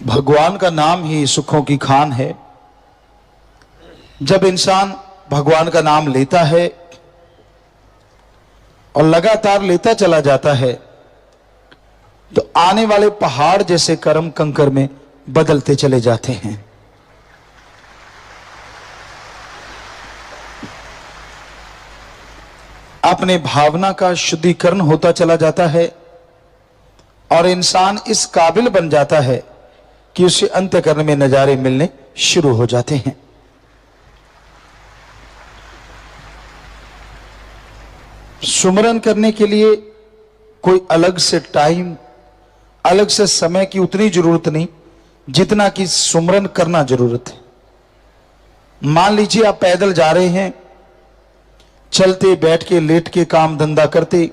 भगवान का नाम ही सुखों की खान है। जब इंसान भगवान का नाम लेता है और लगातार लेता चला जाता है तो आने वाले पहाड़ जैसे कर्म कंकर में बदलते चले जाते हैं। अपने भावना का शुद्धिकरण होता चला जाता है और इंसान इस काबिल बन जाता है कि उसे अंतःकरण में नजारे मिलने शुरू हो जाते हैं। सुमरन करने के लिए कोई अलग से टाइम, अलग से समय की उतनी जरूरत नहीं जितना कि सुमरन करना जरूरत है। मान लीजिए आप पैदल जा रहे हैं, चलते बैठ के लेट के काम धंधा करते,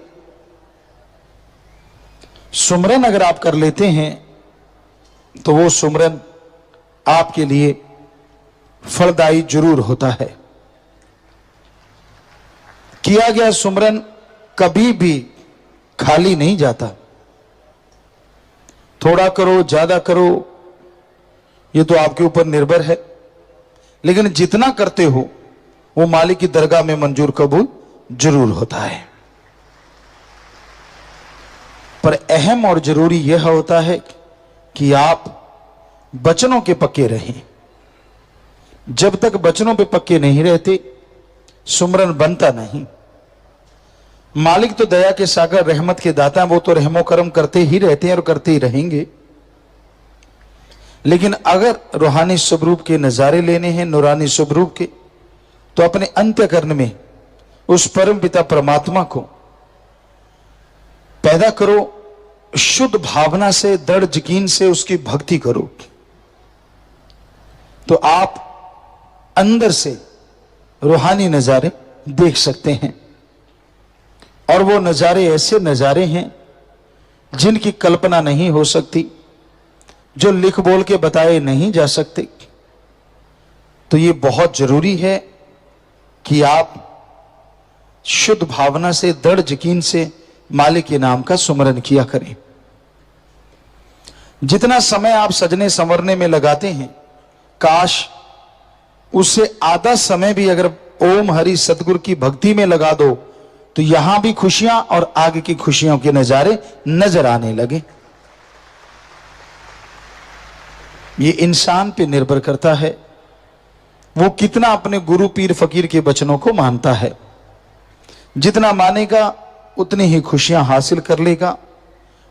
सुमरन अगर आप कर लेते हैं तो वो सुमरन आपके लिए फलदायी जरूर होता है। किया गया सुमरन कभी भी खाली नहीं जाता। थोड़ा करो ज्यादा करो ये तो आपके ऊपर निर्भर है, लेकिन जितना करते हो वो मालिक की दरगाह में मंजूर कबूल जरूर होता है। पर अहम और जरूरी यह होता है कि आप वचनों के पक्के रहें। जब तक वचनों पे पक्के नहीं रहते सुमरन बनता नहीं। मालिक तो दया के सागर, रहमत के दाता, वो तो रहमो करम करते ही रहते हैं और करते ही रहेंगे। लेकिन अगर रूहानी स्वरूप के नजारे लेने हैं, नूरानी स्वरूप के, तो अपने अंतःकरण में उस परम पिता परमात्मा को पैदा करो, शुद्ध भावना से, दृढ़ यकीन से उसकी भक्ति करो, तो आप अंदर से रूहानी नजारे देख सकते हैं। और वो नजारे ऐसे नजारे हैं जिनकी कल्पना नहीं हो सकती, जो लिख बोल के बताए नहीं जा सकते। तो ये बहुत जरूरी है कि आप शुद्ध भावना से, दृढ़ यकीन से मालिक के नाम का सुमरन किया करें। जितना समय आप सजने संवरने में लगाते हैं, काश उससे आधा समय भी अगर ओम हरि सतगुरु की भक्ति में लगा दो तो यहां भी खुशियां और आगे की खुशियों के नजारे नजर आने लगे। ये इंसान पे निर्भर करता है वो कितना अपने गुरु पीर फकीर के वचनों को मानता है। जितना मानेगा उतनी ही खुशियां हासिल कर लेगा,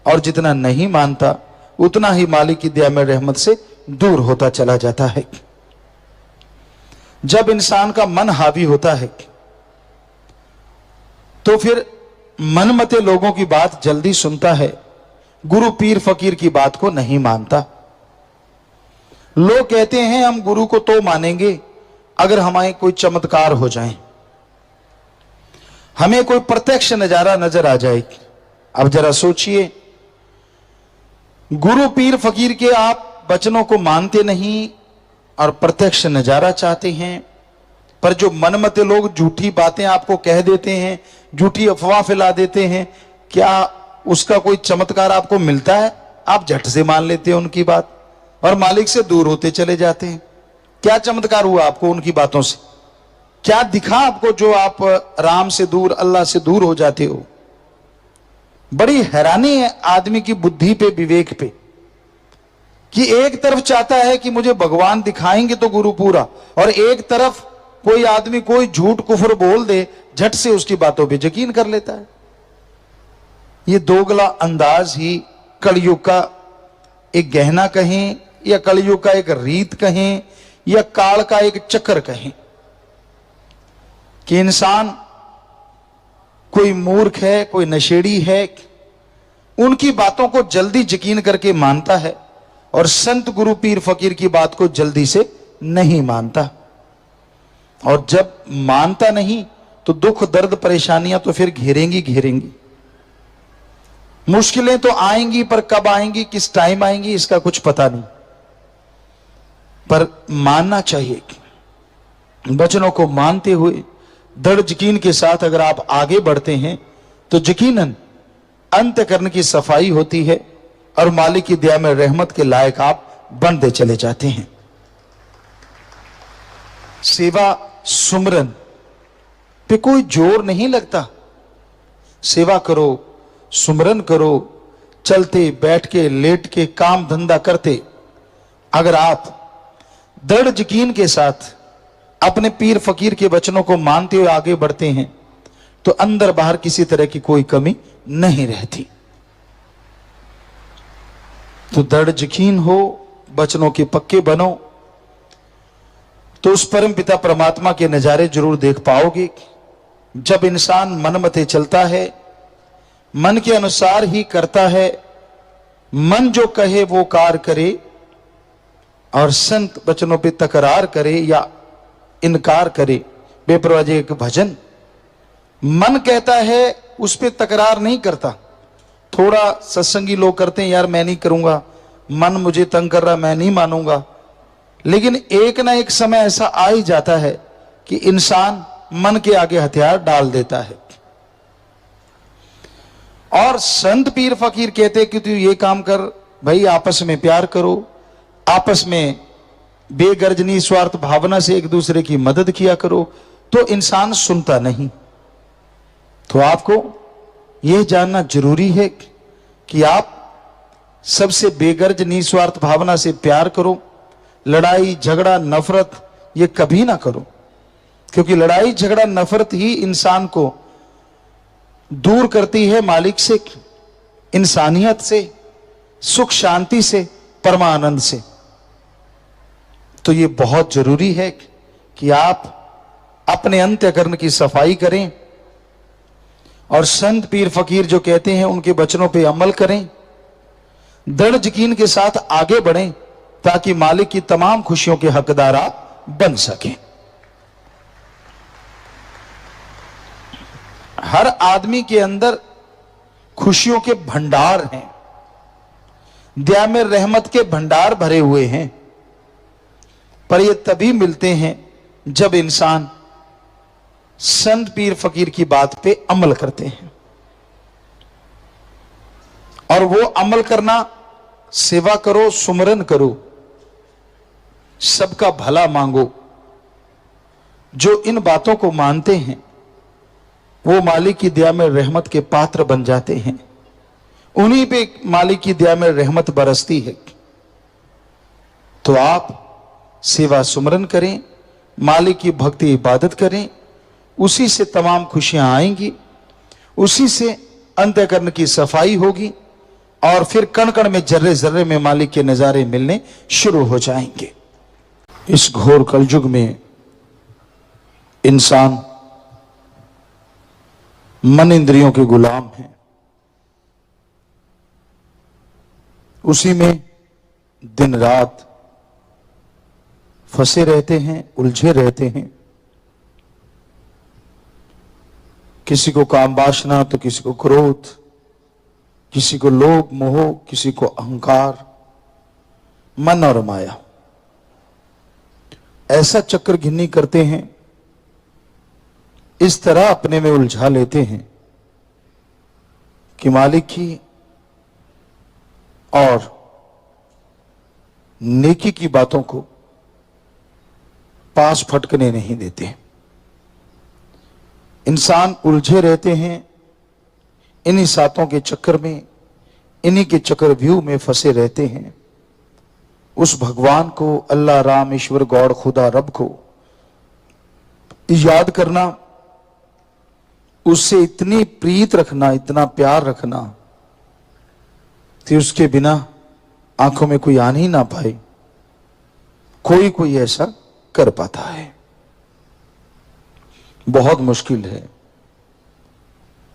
और जितना नहीं मानता उतना ही मालिक की दया में रहमत से दूर होता चला जाता है। जब इंसान का मन हावी होता है तो फिर मनमते लोगों की बात जल्दी सुनता है, गुरु पीर फकीर की बात को नहीं मानता। लोग कहते हैं हम गुरु को तो मानेंगे अगर हमारे कोई चमत्कार हो जाए, हमें कोई प्रत्यक्ष नजारा नजर आ जाए। अब जरा सोचिए, गुरु पीर फकीर के आप वचनों को मानते नहीं और प्रत्यक्ष नजारा चाहते हैं, पर जो मनमते लोग झूठी बातें आपको कह देते हैं, झूठी अफवाह फैला देते हैं, क्या उसका कोई चमत्कार आपको मिलता है? आप झट से मान लेते हैं उनकी बात और मालिक से दूर होते चले जाते हैं। क्या चमत्कार हुआ आपको उनकी बातों से? क्या दिखा आपको जो आप राम से दूर, अल्लाह से दूर हो जाते हो? बड़ी हैरानी है आदमी की बुद्धि पे, विवेक पे, कि एक तरफ चाहता है कि मुझे भगवान दिखाएंगे तो गुरु पूरा, और एक तरफ कोई आदमी कोई झूठ कुफर बोल दे, झट से उसकी बातों पे यकीन कर लेता है। ये दोगला अंदाज ही कलयुग का एक गहना कहें, या कलयुग का एक रीत कहें, या काल का एक चक्कर कहें, कि इंसान कोई मूर्ख है, कोई नशेड़ी है, उनकी बातों को जल्दी यकीन करके मानता है और संत गुरु पीर फकीर की बात को जल्दी से नहीं मानता। और जब मानता नहीं तो दुख दर्द परेशानियां तो फिर घेरेंगी घेरेंगी। मुश्किलें तो आएंगी, पर कब आएंगी, किस टाइम आएंगी, इसका कुछ पता नहीं। पर मानना चाहिए। वचनों को मानते हुए दृढ़ यकीन के साथ अगर आप आगे बढ़ते हैं तो यकीनन अंतःकरण की सफाई होती है और मालिक की दया में रहमत के लायक आप बनते चले जाते हैं। सेवा सुमरन पे कोई जोर नहीं लगता। सेवा करो, सुमरन करो, चलते बैठ के लेट के काम धंधा करते अगर आप दृढ़ यकीन के साथ अपने पीर फकीर के वचनों को मानते हुए आगे बढ़ते हैं तो अंदर बाहर किसी तरह की कोई कमी नहीं रहती। तो दृढ़ यकीन हो, वचनों के पक्के बनो, तो उस परम पिता परमात्मा के नजारे जरूर देख पाओगे। जब इंसान मन मते चलता है, मन के अनुसार ही करता है, मन जो कहे वो कार्य करे और संत वचनों पे तकरार करे या इनकार करे, बेपरवाह एक भजन, मन कहता है उस पे तकरार नहीं करता। थोड़ा सत्संगी लोग करते हैं, यार मैं नहीं करूंगा, मन मुझे तंग कर रहा, मैं नहीं मानूंगा। लेकिन एक ना एक समय ऐसा आ ही जाता है कि इंसान मन के आगे हथियार डाल देता है। और संत पीर फकीर कहते कि तू ये काम कर भाई, आपस में प्यार करो, आपस में बेगर्ज निस्वार्थ भावना से एक दूसरे की मदद किया करो, तो इंसान सुनता नहीं। तो आपको यह जानना जरूरी है कि आप सबसे बेगर्ज निस्वार्थ भावना से प्यार करो। लड़ाई झगड़ा नफरत ये कभी ना करो, क्योंकि लड़ाई झगड़ा नफरत ही इंसान को दूर करती है मालिक से, इंसानियत से, सुख शांति से, परमानंद से। तो ये बहुत जरूरी है कि आप अपने अंतःकरण की सफाई करें और संत पीर फकीर जो कहते हैं उनके वचनों पे अमल करें, दृढ़ यकीन के साथ आगे बढ़ें, ताकि मालिक की तमाम खुशियों के हकदार आप बन सकें। हर आदमी के अंदर खुशियों के भंडार हैं, दया में रहमत के भंडार भरे हुए हैं, पर ये तभी मिलते हैं जब इंसान संत पीर फकीर की बात पे अमल करते हैं। और वो अमल करना, सेवा करो, सुमरन करो, सबका भला मांगो। जो इन बातों को मानते हैं वो मालिक की दया में रहमत के पात्र बन जाते हैं। उन्हीं पे मालिक की दया में रहमत बरसती है। तो आप सेवा सुमरन करें, मालिक की भक्ति इबादत करें, उसी से तमाम खुशियां आएंगी, उसी से अंतःकरण की सफाई होगी और फिर कण कण में, जर्रे जर्रे में मालिक के नजारे मिलने शुरू हो जाएंगे। इस घोर कलयुग में इंसान मन इंद्रियों के गुलाम है, उसी में दिन रात फंसे रहते हैं, उलझे रहते हैं। किसी को काम वासना तो किसी को क्रोध, किसी को लोभ मोह, किसी को अहंकार, मन और माया, ऐसा चक्र घिन्नी करते हैं, इस तरह अपने में उलझा लेते हैं कि मालिक की और नेकी की बातों को पास फटकने नहीं देते। इंसान उलझे रहते हैं, इन्हीं सातों के चक्कर में, इन्हीं के चक्रव्यूह में फंसे रहते हैं। उस भगवान को, अल्लाह, राम, ईश्वर, गॉड, खुदा, रब को याद करना, उससे इतनी प्रीत रखना, इतना प्यार रखना कि उसके बिना आंखों में कोई आने ही ना पाए। कोई ऐसा कर पाता है, बहुत मुश्किल है।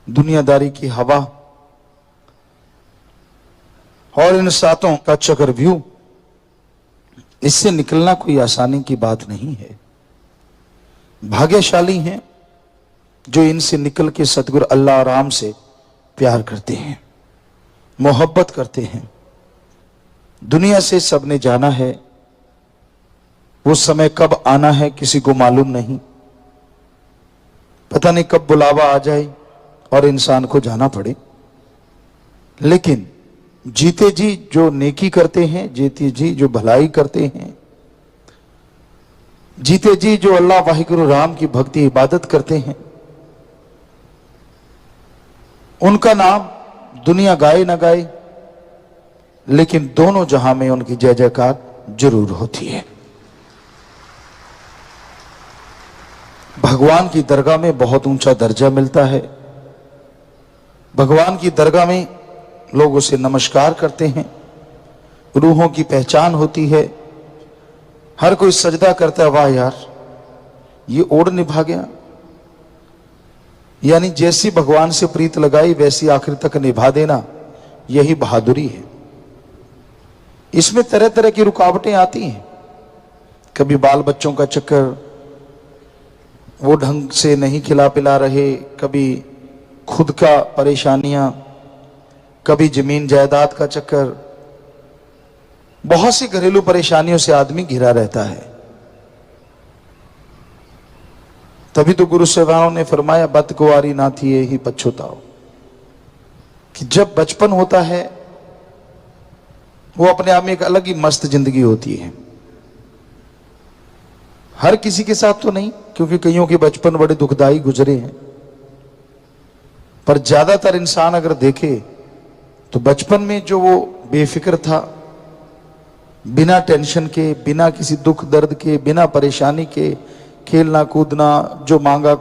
दुनियादारी की हवा और इन सातों का चक्रव्यूह, इससे निकलना कोई आसानी की बात नहीं है। भाग्यशाली हैं जो इनसे निकल के सतगुरु अल्लाह राम से प्यार करते हैं, मोहब्बत करते हैं। दुनिया से सबने जाना है, वो समय कब आना है किसी को मालूम नहीं। पता नहीं कब बुलावा आ जाए और इंसान को जाना पड़े। लेकिन जीते जी जो नेकी करते हैं, जीते जी जो भलाई करते हैं, जीते जी जो अल्लाह वाहिगुरु राम की भक्ति इबादत करते हैं, उनका नाम दुनिया गाए ना गाए, लेकिन दोनों जहां में उनकी जय जयकार जरूर होती है। भगवान की दरगाह में बहुत ऊंचा दर्जा मिलता है। भगवान की दरगाह में लोग उसे नमस्कार करते हैं, रूहों की पहचान होती है। हर कोई सजदा करता है, वाह यार ये ओढ़ निभा गया। यानी जैसी भगवान से प्रीत लगाई वैसी आखिर तक निभा देना, यही बहादुरी है। इसमें तरह तरह की रुकावटें आती हैं। कभी बाल बच्चों का चक्कर, वो ढंग से नहीं खिला पिला रहे, कभी खुद का परेशानियां, कभी जमीन जायदाद का चक्कर, बहुत सी घरेलू परेशानियों से आदमी घिरा रहता है। तभी तो गुरु सेवाओं ने फरमाया, बत कुंवारी ना थी ही पछुताओ, कि जब बचपन होता है वो अपने आप में एक अलग ही मस्त जिंदगी होती है। हर किसी के साथ तो नहीं, क्योंकि कईयों के बचपन बड़े दुखदाई गुजरे हैं, पर ज्यादातर इंसान अगर देखे तो बचपन में जो वो बेफिक्र था, बिना टेंशन के, बिना किसी दुख दर्द के, बिना परेशानी के, खेलना कूदना, जो मांगा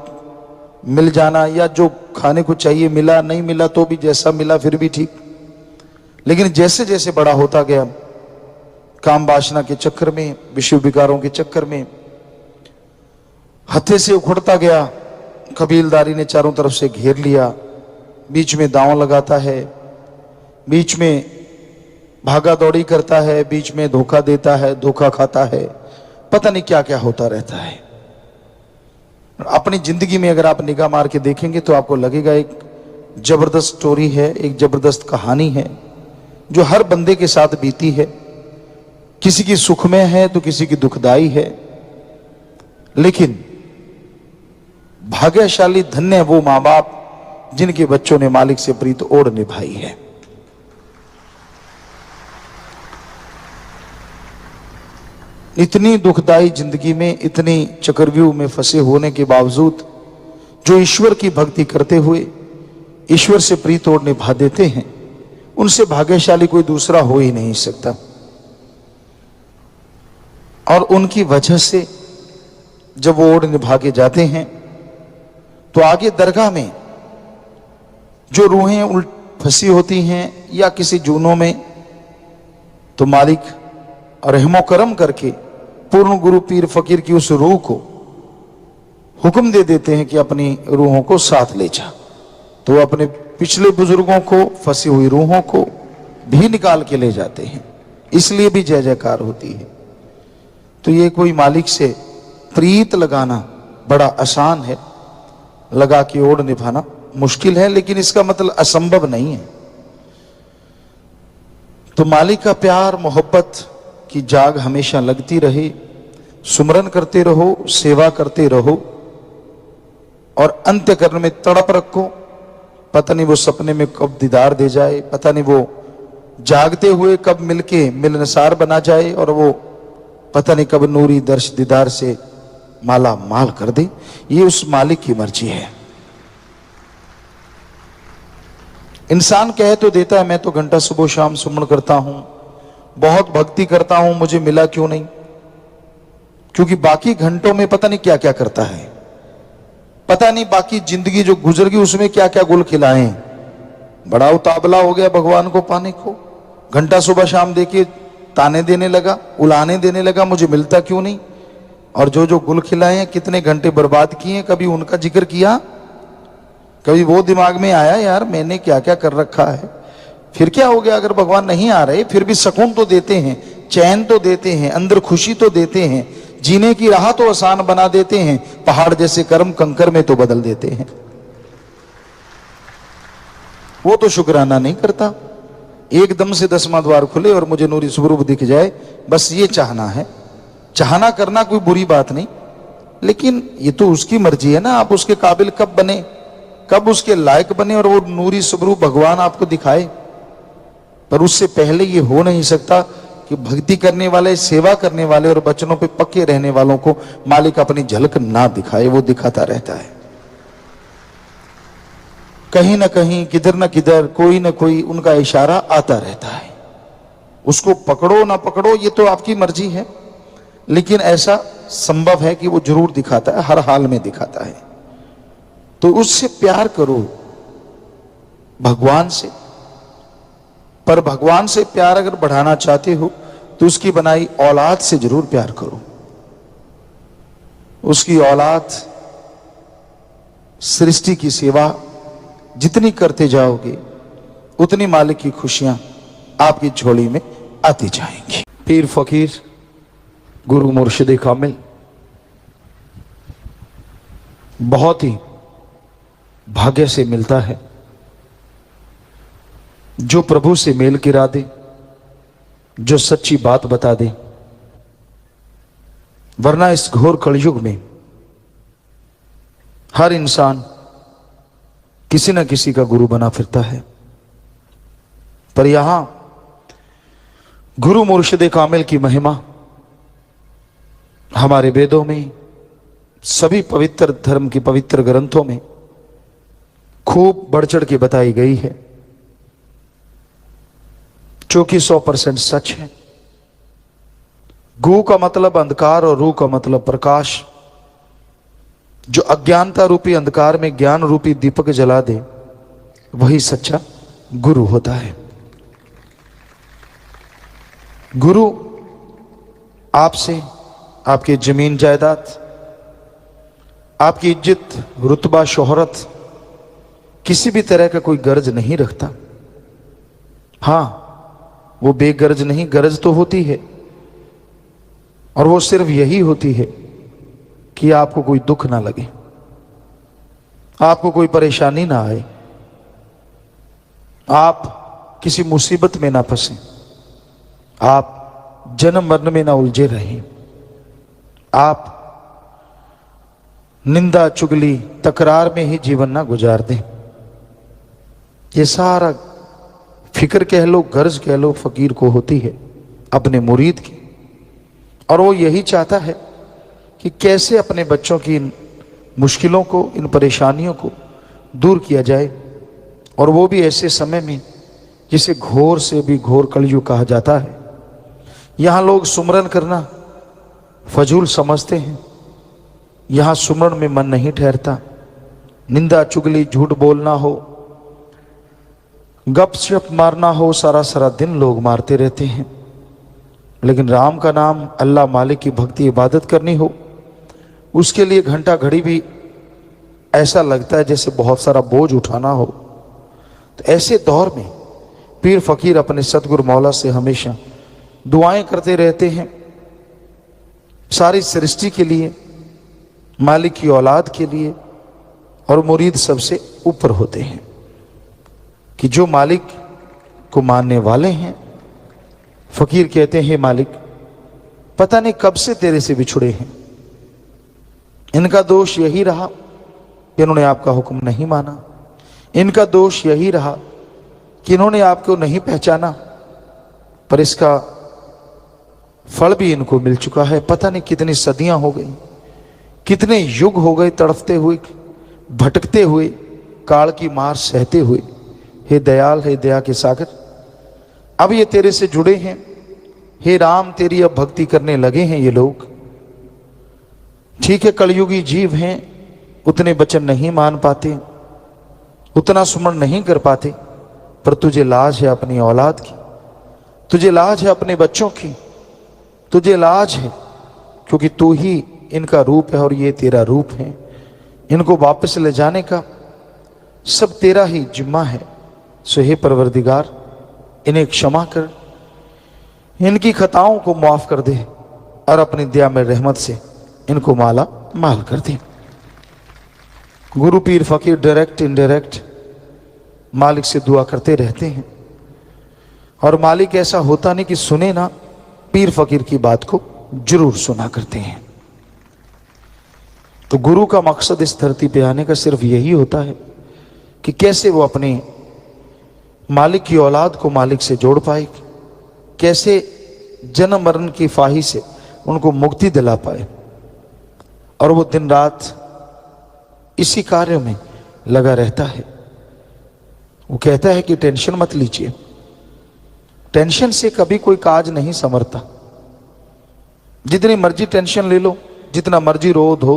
मिल जाना, या जो खाने को चाहिए मिला, नहीं मिला तो भी जैसा मिला फिर भी ठीक। लेकिन जैसे जैसे बड़ा होता गया, काम वासना के चक्कर में, विषय विकारों के चक्कर में हत्थे से उखड़ता गया, कबीलदारी ने चारों तरफ से घेर लिया, बीच में दांव लगाता है, बीच में भागा दौड़ी करता है, बीच में धोखा देता है, धोखा खाता है, पता नहीं क्या क्या होता रहता है। अपनी जिंदगी में अगर आप निगाह मार के देखेंगे तो आपको लगेगा एक जबरदस्त स्टोरी है, एक जबरदस्त कहानी है जो हर बंदे के साथ बीती है। किसी की सुखमय है तो किसी की दुखदाई है, लेकिन भाग्यशाली धन्य वो मां बाप जिनके बच्चों ने मालिक से प्रीत ओढ़ निभाई है। इतनी दुखदाई जिंदगी में, इतनी चक्रव्यूह में फंसे होने के बावजूद जो ईश्वर की भक्ति करते हुए ईश्वर से प्रीत ओढ़ निभा देते हैं, उनसे भाग्यशाली कोई दूसरा हो ही नहीं सकता। और उनकी वजह से जब वो ओढ़ निभा के जाते हैं तो आगे दरगाह में जो रूहें उल्ट फंसी होती हैं या किसी जूनों में, तो मालिक रहमो करम करके पूर्ण गुरु पीर फकीर की उस रूह को हुक्म दे देते हैं कि अपनी रूहों को साथ ले जा। तो अपने पिछले बुजुर्गों को, फंसी हुई रूहों को भी निकाल के ले जाते हैं, इसलिए भी जय जयकार होती है। तो ये कोई मालिक से प्रीत लगाना बड़ा आसान है, लगा के ओढ़ निभाना मुश्किल है, लेकिन इसका मतलब असंभव नहीं है। तो मालिक का प्यार मोहब्बत की जाग हमेशा लगती रहे, सुमरन करते रहो, सेवा करते रहो, और अंत्यकरण में तड़प रखो। पता नहीं वो सपने में कब दीदार दे जाए, पता नहीं वो जागते हुए कब मिलके मिलनसार बना जाए, और वो पता नहीं कब नूरी दर्श दीदार से माला माल कर दे। ये उस मालिक की मर्जी है। इंसान कह तो देता है, मैं तो घंटा सुबह शाम सुमन करता हूं, बहुत भक्ति करता हूं, मुझे मिला क्यों नहीं? क्योंकि बाकी घंटों में पता नहीं क्या क्या करता है, पता नहीं बाकी जिंदगी जो गुजर गई उसमें क्या क्या गुल खिलाए। बड़ा उतावला हो गया भगवान को पाने को, घंटा सुबह शाम देखिए ताने देने लगा, उलाने देने लगा, मुझे मिलता क्यों नहीं? और जो जो गुल खिलाए हैं, कितने घंटे बर्बाद किए, कभी उनका जिक्र किया? कभी वो दिमाग में आया यार मैंने क्या क्या कर रखा है? फिर क्या हो गया अगर भगवान नहीं आ रहे? फिर भी सुकून तो देते हैं, चैन तो देते हैं, अंदर खुशी तो देते हैं, जीने की राह तो आसान बना देते हैं, पहाड़ जैसे कर्म कंकर में तो बदल देते हैं। वो तो शुक्राना नहीं करता। एकदम से 10वां द्वार खुले और मुझे नूरी स्वरूप दिख जाए, बस ये चाहना है। चाहना करना कोई बुरी बात नहीं, लेकिन ये तो उसकी मर्जी है ना, आप उसके काबिल कब बने, कब उसके लायक बने और वो नूरी स्वरूप भगवान आपको दिखाए। पर उससे पहले ये हो नहीं सकता कि भक्ति करने वाले, सेवा करने वाले और वचनों पे पक्के रहने वालों को मालिक अपनी झलक ना दिखाए। वो दिखाता रहता है कहीं ना कहीं, किधर ना किधर, कोई ना कोई उनका इशारा आता रहता है। उसको पकड़ो ना पकड़ो ये तो आपकी मर्जी है, लेकिन ऐसा संभव है कि वो जरूर दिखाता है, हर हाल में दिखाता है। तो उससे प्यार करो, भगवान से। पर भगवान से प्यार अगर बढ़ाना चाहते हो तो उसकी बनाई औलाद से जरूर प्यार करो। उसकी औलाद, सृष्टि की सेवा जितनी करते जाओगे उतनी मालिक की खुशियां आपकी झोली में आती जाएंगी। पीर फकीर गुरु मुर्शिद कामिल बहुत ही भाग्य से मिलता है जो प्रभु से मेल गिरा दे, जो सच्ची बात बता दे। वरना इस घोर कलयुग में हर इंसान किसी न किसी का गुरु बना फिरता है। पर यहां गुरु मुर्शिद कामिल की महिमा हमारे वेदों में, सभी पवित्र धर्म के पवित्र ग्रंथों में खूब बढ़ चढ़ के बताई गई है, जो कि 100% सच है। गु का मतलब अंधकार और रू का मतलब प्रकाश। जो अज्ञानता रूपी अंधकार में ज्ञान रूपी दीपक जला दे, वही सच्चा गुरु होता है। गुरु आपसे आपकी जमीन जायदाद, आपकी इज्जत, रुतबा, शोहरत, किसी भी तरह का कोई गर्ज नहीं रखता। हां, वो बेगर्ज नहीं, गरज तो होती है, और वो सिर्फ यही होती है कि आपको कोई दुख ना लगे, आपको कोई परेशानी ना आए, आप किसी मुसीबत में ना फंसे, आप जन्म मरण में ना उलझे रहें, आप निंदा चुगली तकरार में ही जीवन ना गुजार दें। ये सारा फिक्र कह लो, गर्ज कह लो, फकीर को होती है अपने मुरीद की। और वो यही चाहता है कि कैसे अपने बच्चों की इन मुश्किलों को, इन परेशानियों को दूर किया जाए, और वो भी ऐसे समय में जिसे घोर से भी घोर कलयुग कहा जाता है। यहां लोग सुमरन करना फजूल समझते हैं, यहां सुमरन में मन नहीं ठहरता। निंदा चुगली, झूठ बोलना हो, गपशप मारना हो, सारा सारा दिन लोग मारते रहते हैं। लेकिन राम का नाम, अल्लाह मालिक की भक्ति इबादत करनी हो, उसके लिए घंटा घड़ी भी ऐसा लगता है जैसे बहुत सारा बोझ उठाना हो। तो ऐसे दौर में पीर फकीर अपने सतगुरु मौला से हमेशा दुआएं करते रहते हैं, सारी सृष्टि के लिए, मालिक की औलाद के लिए। और मुरीद सबसे ऊपर होते हैं कि जो मालिक को मानने वाले हैं। फकीर कहते हैं, मालिक पता नहीं कब से तेरे से बिछुड़े हैं, इनका दोष यही रहा कि इन्होंने आपका हुक्म नहीं माना, इनका दोष यही रहा कि इन्होंने आपको नहीं पहचाना, पर इसका फल भी इनको मिल चुका है। पता नहीं कितनी सदियां हो गई, कितने युग हो गए तड़फते हुए, भटकते हुए, काल की मार सहते हुए। हे दयाल, हे दया के सागर, अब ये तेरे से जुड़े हैं। हे राम, तेरी अब भक्ति करने लगे हैं ये लोग। ठीक है, कलयुगी जीव हैं, उतने वचन नहीं मान पाते, उतना सुमरण नहीं कर पाते, पर तुझे लाज है अपनी औलाद की, तुझे लाज है अपने बच्चों की, तुझे लाज है क्योंकि तू ही इनका रूप है और ये तेरा रूप है। इनको वापस ले जाने का सब तेरा ही जिम्मा है। सो हे परवरदिगार, इन्हें क्षमा कर, इनकी खताओं को माफ कर दे, और अपनी दया में रहमत से इनको माला माल कर दे। गुरु पीर फकीर डायरेक्ट इनडायरेक्ट मालिक से दुआ करते रहते हैं, और मालिक ऐसा होता नहीं कि सुने ना, पीर फकीर की बात को जरूर सुना करते हैं। तो गुरु का मकसद इस धरती पे आने का सिर्फ यही होता है कि कैसे वो अपने मालिक की औलाद को मालिक से जोड़ पाएगी, कैसे जन्म मरण की फाही से उनको मुक्ति दिला पाए। और वो दिन रात इसी कार्य में लगा रहता है। वो कहता है कि टेंशन मत लीजिए, टेंशन से कभी कोई काज नहीं संवरता। जितनी मर्जी टेंशन ले लो, जितना मर्जी रो धो,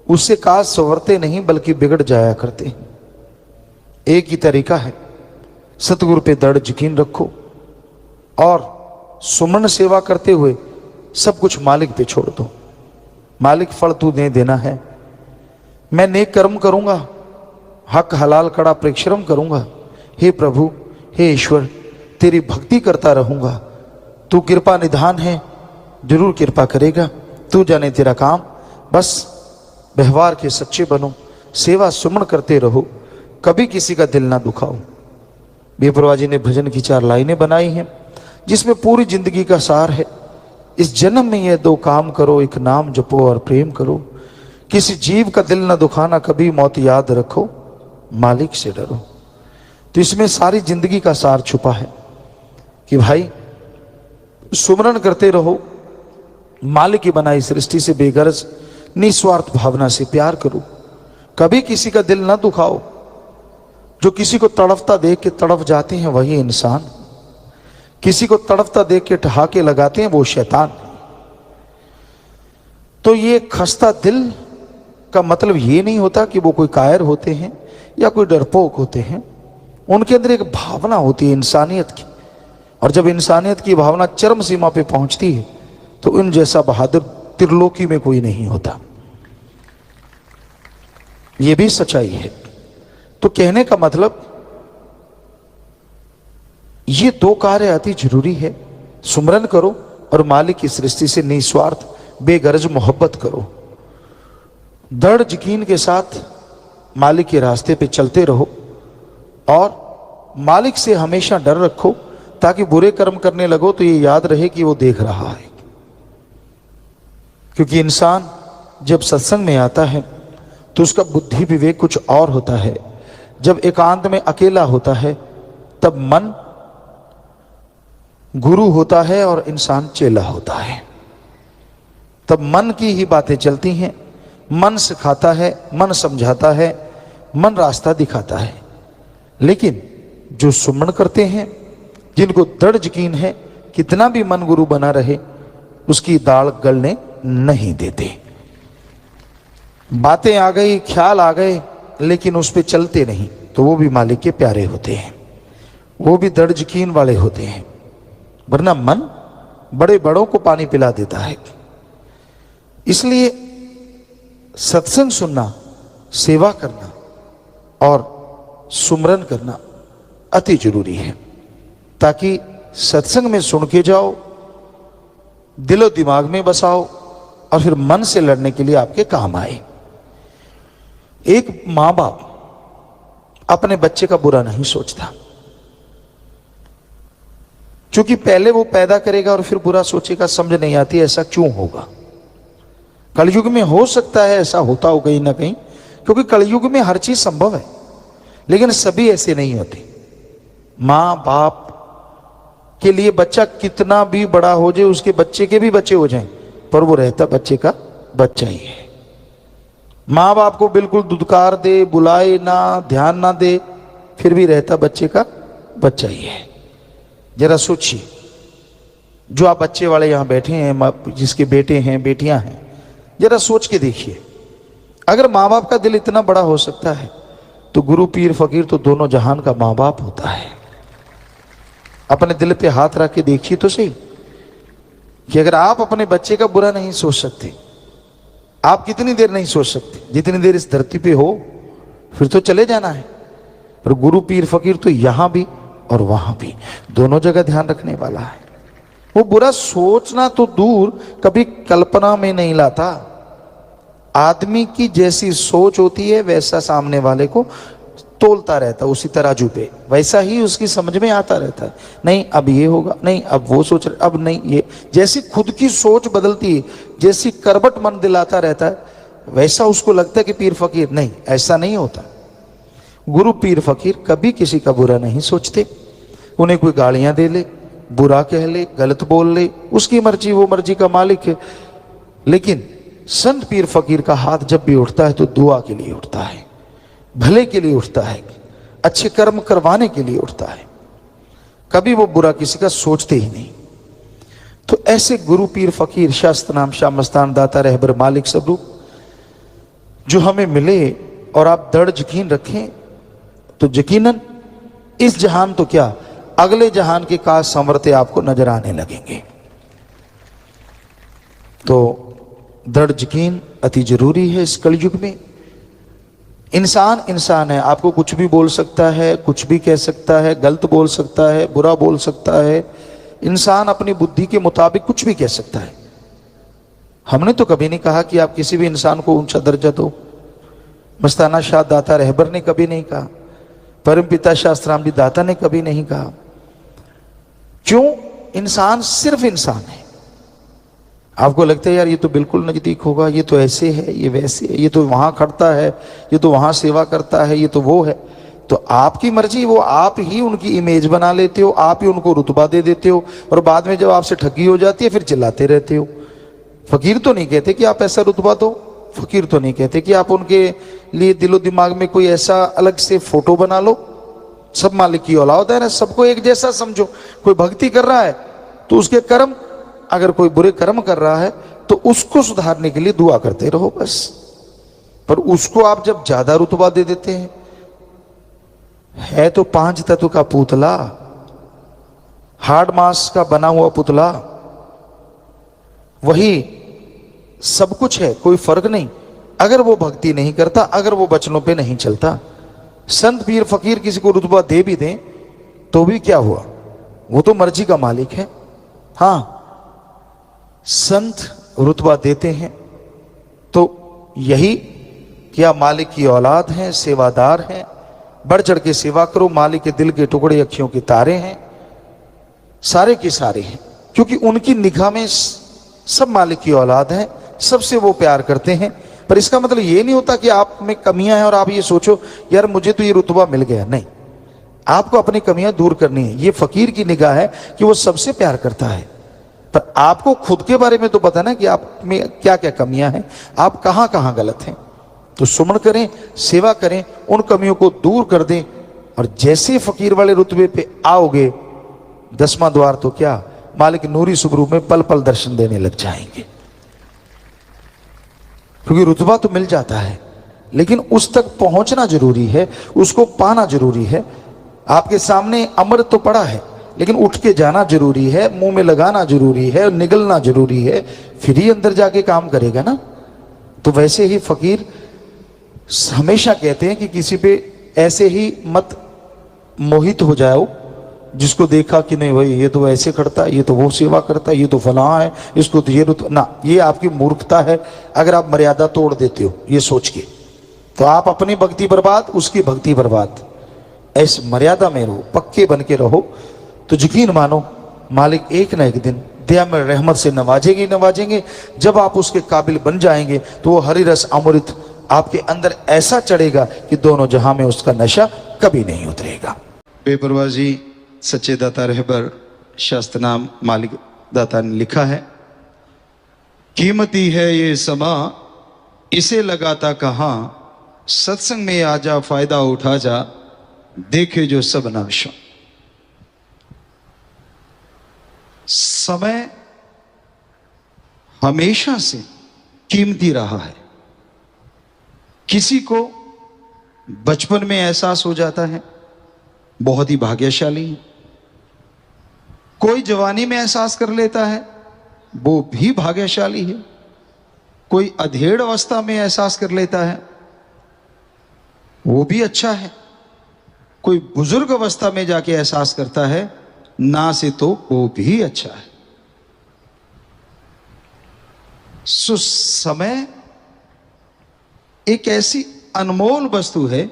उससे काज संवरते नहीं बल्कि बिगड़ जाया करते हैं। एक ही तरीका है, सतगुरु पे दृढ़ यकीन रखो और सुमन सेवा करते हुए सब कुछ मालिक पे छोड़ दो। मालिक फल तू दे देना है, मैं नेक कर्म करूंगा, हक हलाल कड़ा परिश्रम करूंगा। हे प्रभु, हे ईश्वर, तेरी भक्ति करता रहूंगा। तू कृपा निधान है, जरूर कृपा करेगा। तू जाने तेरा काम, बस व्यवहार के सच्चे बनो, सेवा सुमन करते रहो, कभी किसी का दिल ना दुखाओ। बेपरवाह जी ने भजन की 4 लाइनें बनाई हैं जिसमें पूरी जिंदगी का सार है। इस जन्म में ये 2 काम करो, एक नाम जपो और प्रेम करो। किसी जीव का दिल ना दुखाना, कभी मौत याद रखो, मालिक से डरो। तो इसमें सारी जिंदगी का सार छुपा है कि भाई सुमरन करते रहो, मालिक की बनाई सृष्टि से बेगरज निस्वार्थ भावना से प्यार करो, कभी किसी का दिल ना दुखाओ। जो किसी को तड़फता देख के तड़फ जाते हैं वही इंसान, किसी को तड़फता देख के ठहाके लगाते हैं वो शैतान। तो ये खस्ता दिल का मतलब ये नहीं होता कि वो कोई कायर होते हैं या कोई डरपोक होते हैं। उनके अंदर एक भावना होती है इंसानियत की, और जब इंसानियत की भावना चरम सीमा पे पहुंचती है तो इन जैसा बहादुर त्रिलोकी में कोई नहीं होता। ये भी सच्चाई है। तो कहने का मतलब ये 2 कार्य अति जरूरी है, सुमरन करो और मालिक की सृष्टि से निस्वार्थ बेगरज मोहब्बत करो। दृढ़ यकीन के साथ मालिक के रास्ते पे चलते रहो और मालिक से हमेशा डर रखो, ताकि बुरे कर्म करने लगो तो ये याद रहे कि वो देख रहा है। क्योंकि इंसान जब सत्संग में आता है तो उसका बुद्धि विवेक कुछ और होता है। जब एकांत में अकेला होता है तब मन गुरु होता है और इंसान चेला होता है। तब मन की ही बातें चलती हैं, मन सिखाता है, मन समझाता है, मन रास्ता दिखाता है। लेकिन जो सुमन करते हैं, जिनको दृढ़ यकीन है, कितना भी मन गुरु बना रहे उसकी दाल गलने नहीं देते। बातें आ गई, ख्याल आ गए, लेकिन उस पर चलते नहीं, तो वो भी मालिक के प्यारे होते हैं, वो भी दृढ़ यकीन वाले होते हैं। वरना मन बड़े बड़ों को पानी पिला देता है। इसलिए सत्संग सुनना, सेवा करना और सुमरन करना अति जरूरी है, ताकि सत्संग में सुन के जाओ, दिलो दिमाग में बसाओ और फिर मन से लड़ने के लिए आपके काम आए। एक मां बाप अपने बच्चे का बुरा नहीं सोचता, क्योंकि पहले वो पैदा करेगा और फिर बुरा सोचेगा। समझ नहीं आती ऐसा क्यों होगा। कलयुग में हो सकता है ऐसा होता हो कहीं ना कहीं, क्योंकि कलयुग में हर चीज संभव है, लेकिन सभी ऐसे नहीं होते। मां बाप के लिए बच्चा कितना भी बड़ा हो जाए, उसके बच्चे के भी बच्चे हो जाएं, पर वो रहता बच्चे का बच्चा ही है। मां बाप को बिल्कुल दुदकार दे, बुलाए ना, ध्यान ना दे, फिर भी रहता बच्चे का बच्चा ही है। जरा सोचिए, जो आप बच्चे वाले यहां बैठे हैं, जिसके बेटे हैं बेटियां हैं, जरा सोच के देखिए, अगर मां बाप का दिल इतना बड़ा हो सकता है तो गुरु पीर फकीर तो दोनों जहान का मां बाप होता है। अपने दिल पे हाथ रख के देखिए तो सही कि अगर आप अपने बच्चे का बुरा नहीं सोच सकते, आप कितनी देर नहीं सोच सकते, जितनी देर इस धरती पे हो फिर तो चले जाना है। पर गुरु पीर फकीर तो यहां भी और वहां भी, दोनों जगह ध्यान रखने वाला है। वो बुरा सोचना तो दूर, कभी कल्पना में नहीं लाता। आदमी की जैसी सोच होती है वैसा सामने वाले को तोलता रहता, उसी तराजू पे वैसा ही उसकी समझ में आता रहता है। नहीं अब ये होगा, नहीं अब वो सोच रहे, अब नहीं ये। जैसी खुद की सोच बदलती है, जैसी करबट मन दिलाता रहता है, वैसा उसको लगता है कि पीर फकीर नहीं, ऐसा नहीं होता। गुरु पीर फकीर कभी किसी का बुरा नहीं सोचते। उन्हें कोई गालियां दे ले, बुरा कह ले, गलत बोल ले, उसकी मर्जी, वो मर्जी का मालिक है। लेकिन संत पीर फकीर का हाथ जब भी उठता है तो दुआ के लिए उठता है, भले के लिए उठता है, अच्छे कर्म करवाने के लिए उठता है। कभी वो बुरा किसी का सोचते ही नहीं। तो ऐसे गुरु पीर फकीर शास्त्र नाम शाह मस्तान दाता रहबर मालिक स्वरूप जो हमें मिले और आप दृढ़ यकीन रखें तो यकीनन इस जहान तो क्या, अगले जहान के काज संवरते आपको नजर आने लगेंगे। तो दृढ़ यकीन अति जरूरी है इस कलयुग में। इंसान इंसान है, आपको कुछ भी बोल सकता है, कुछ भी कह सकता है, गलत बोल सकता है, बुरा बोल सकता है। इंसान अपनी बुद्धि के मुताबिक कुछ भी कह सकता है। हमने तो कभी नहीं कहा कि आप किसी भी इंसान को ऊंचा दर्जा दो। मस्ताना शाह दाता रहबर ने कभी नहीं कहा, परम पिता शास्त्राम जी दाता ने कभी नहीं कहा। क्यों? इंसान सिर्फ इंसान है। आपको लगता है यार ये तो बिल्कुल नजदीक होगा, ये तो ऐसे है, ये वैसे है, ये तो वहां खड़ता है, ये तो वहां सेवा करता है, ये तो वो है। तो आपकी मर्जी, वो आप ही उनकी इमेज बना लेते हो, आप ही उनको रुतबा दे देते हो और बाद में जब आपसे ठगी हो जाती है फिर चिल्लाते रहते हो। फकीर तो नहीं कहते कि आप ऐसा रुतबा दो, फकीर तो नहीं कहते कि आप उनके लिए दिलो दिमाग में कोई ऐसा अलग से फोटो बना लो। सब मालिक की औलाद है ना, सबको एक जैसा समझो। कोई भक्ति कर रहा है तो उसके कर्म, अगर कोई बुरे कर्म कर रहा है तो उसको सुधारने के लिए दुआ करते रहो बस। पर उसको आप जब ज्यादा रुतबा दे देते हैं, है तो 5 तत्व का पुतला, हार्ड मास का बना हुआ पुतला, वही सब कुछ है, कोई फर्क नहीं। अगर वो भक्ति नहीं करता, अगर वो वचनों पे नहीं चलता, संत पीर फकीर किसी को रुतबा दे भी दें तो भी क्या हुआ, वो तो मर्जी का मालिक है। हां, संत रुतबा देते हैं तो यही क्या मालिक की औलाद हैं, सेवादार हैं, बढ़ चढ़ के सेवा करो, मालिक के दिल के टुकड़े, अखियों के तारे हैं, सारे के सारे हैं। क्योंकि उनकी निगाह में सब मालिक की औलाद हैं, सबसे वो प्यार करते हैं। पर इसका मतलब ये नहीं होता कि आप में कमियां हैं और आप ये सोचो यार मुझे तो ये रुतबा मिल गया। नहीं, आपको अपनी कमियां दूर करनी है। ये फकीर की निगाह है कि वो सबसे प्यार करता है। पर आपको खुद के बारे में तो पता ना कि आप में क्या क्या कमियां हैं, आप कहां कहां गलत हैं। तो सुमन करें, सेवा करें, उन कमियों को दूर कर दें। और जैसे फकीर वाले रुतबे पे आओगे, 10वां द्वार तो क्या, मालिक नूरी स्वरूप में पल पल दर्शन देने लग जाएंगे। क्योंकि रुतबा तो मिल जाता है, लेकिन उस तक पहुंचना जरूरी है, उसको पाना जरूरी है। आपके सामने अमृत तो पड़ा है, लेकिन उठ के जाना जरूरी है, मुंह में लगाना जरूरी है, निगलना जरूरी है, फिर ही अंदर जाके काम करेगा ना। तो वैसे ही फकीर हमेशा कहते हैं कि किसी पे ऐसे ही मत मोहित हो जाओ जिसको देखा कि नहीं भाई ये तो ऐसे करता है, ये तो वो सेवा करता है, ये तो फलां है, इसको तो ये ना। ये आपकी मूर्खता है अगर आप मर्यादा तोड़ देते हो ये सोच के, तो आप अपनी भक्ति बर्बाद, उसकी भक्ति बर्बाद। ऐसे मर्यादा में रहो, पक्के बन के रहो, तो यकीन मानो मालिक एक ना एक दिन दया में रहमत से नवाजेंगे नवाजेंगे। जब आप उसके काबिल बन जाएंगे तो वो हरि रस अमृत आपके अंदर ऐसा चढ़ेगा कि दोनों जहां में उसका नशा कभी नहीं उतरेगा। बेपरवाह जी सच्चे दाता रहबर शास्त्र नाम मालिक दाता ने लिखा है, कीमती है ये समा इसे लगाता कहां, सत्संग में आजा फायदा उठा जा, देखे जो सब नक्शा। समय हमेशा से कीमती रहा है। किसी को बचपन में एहसास हो जाता है, बहुत ही भाग्यशाली है। कोई जवानी में एहसास कर लेता है, वो भी भाग्यशाली है। कोई अधेड़ अवस्था में एहसास कर लेता है, वो भी अच्छा है। कोई बुजुर्ग अवस्था में जाके एहसास करता है ना से, तो वो भी अच्छा है। सो समय एक ऐसी अनमोल वस्तु है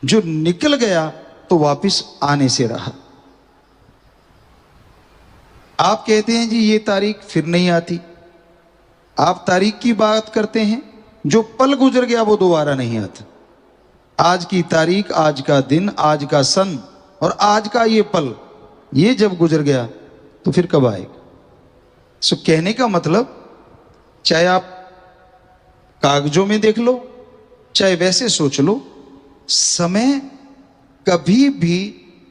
जो निकल गया तो वापस आने से रहा। आप कहते हैं जी ये तारीख फिर नहीं आती, आप तारीख की बात करते हैं, जो पल गुजर गया वो दोबारा नहीं आता। आज की तारीख, आज का दिन, आज का सन और आज का ये पल, ये जब गुजर गया तो फिर कब आएगा? सो कहने का मतलब, चाहे आप कागजों में देख लो, चाहे वैसे सोच लो, समय कभी भी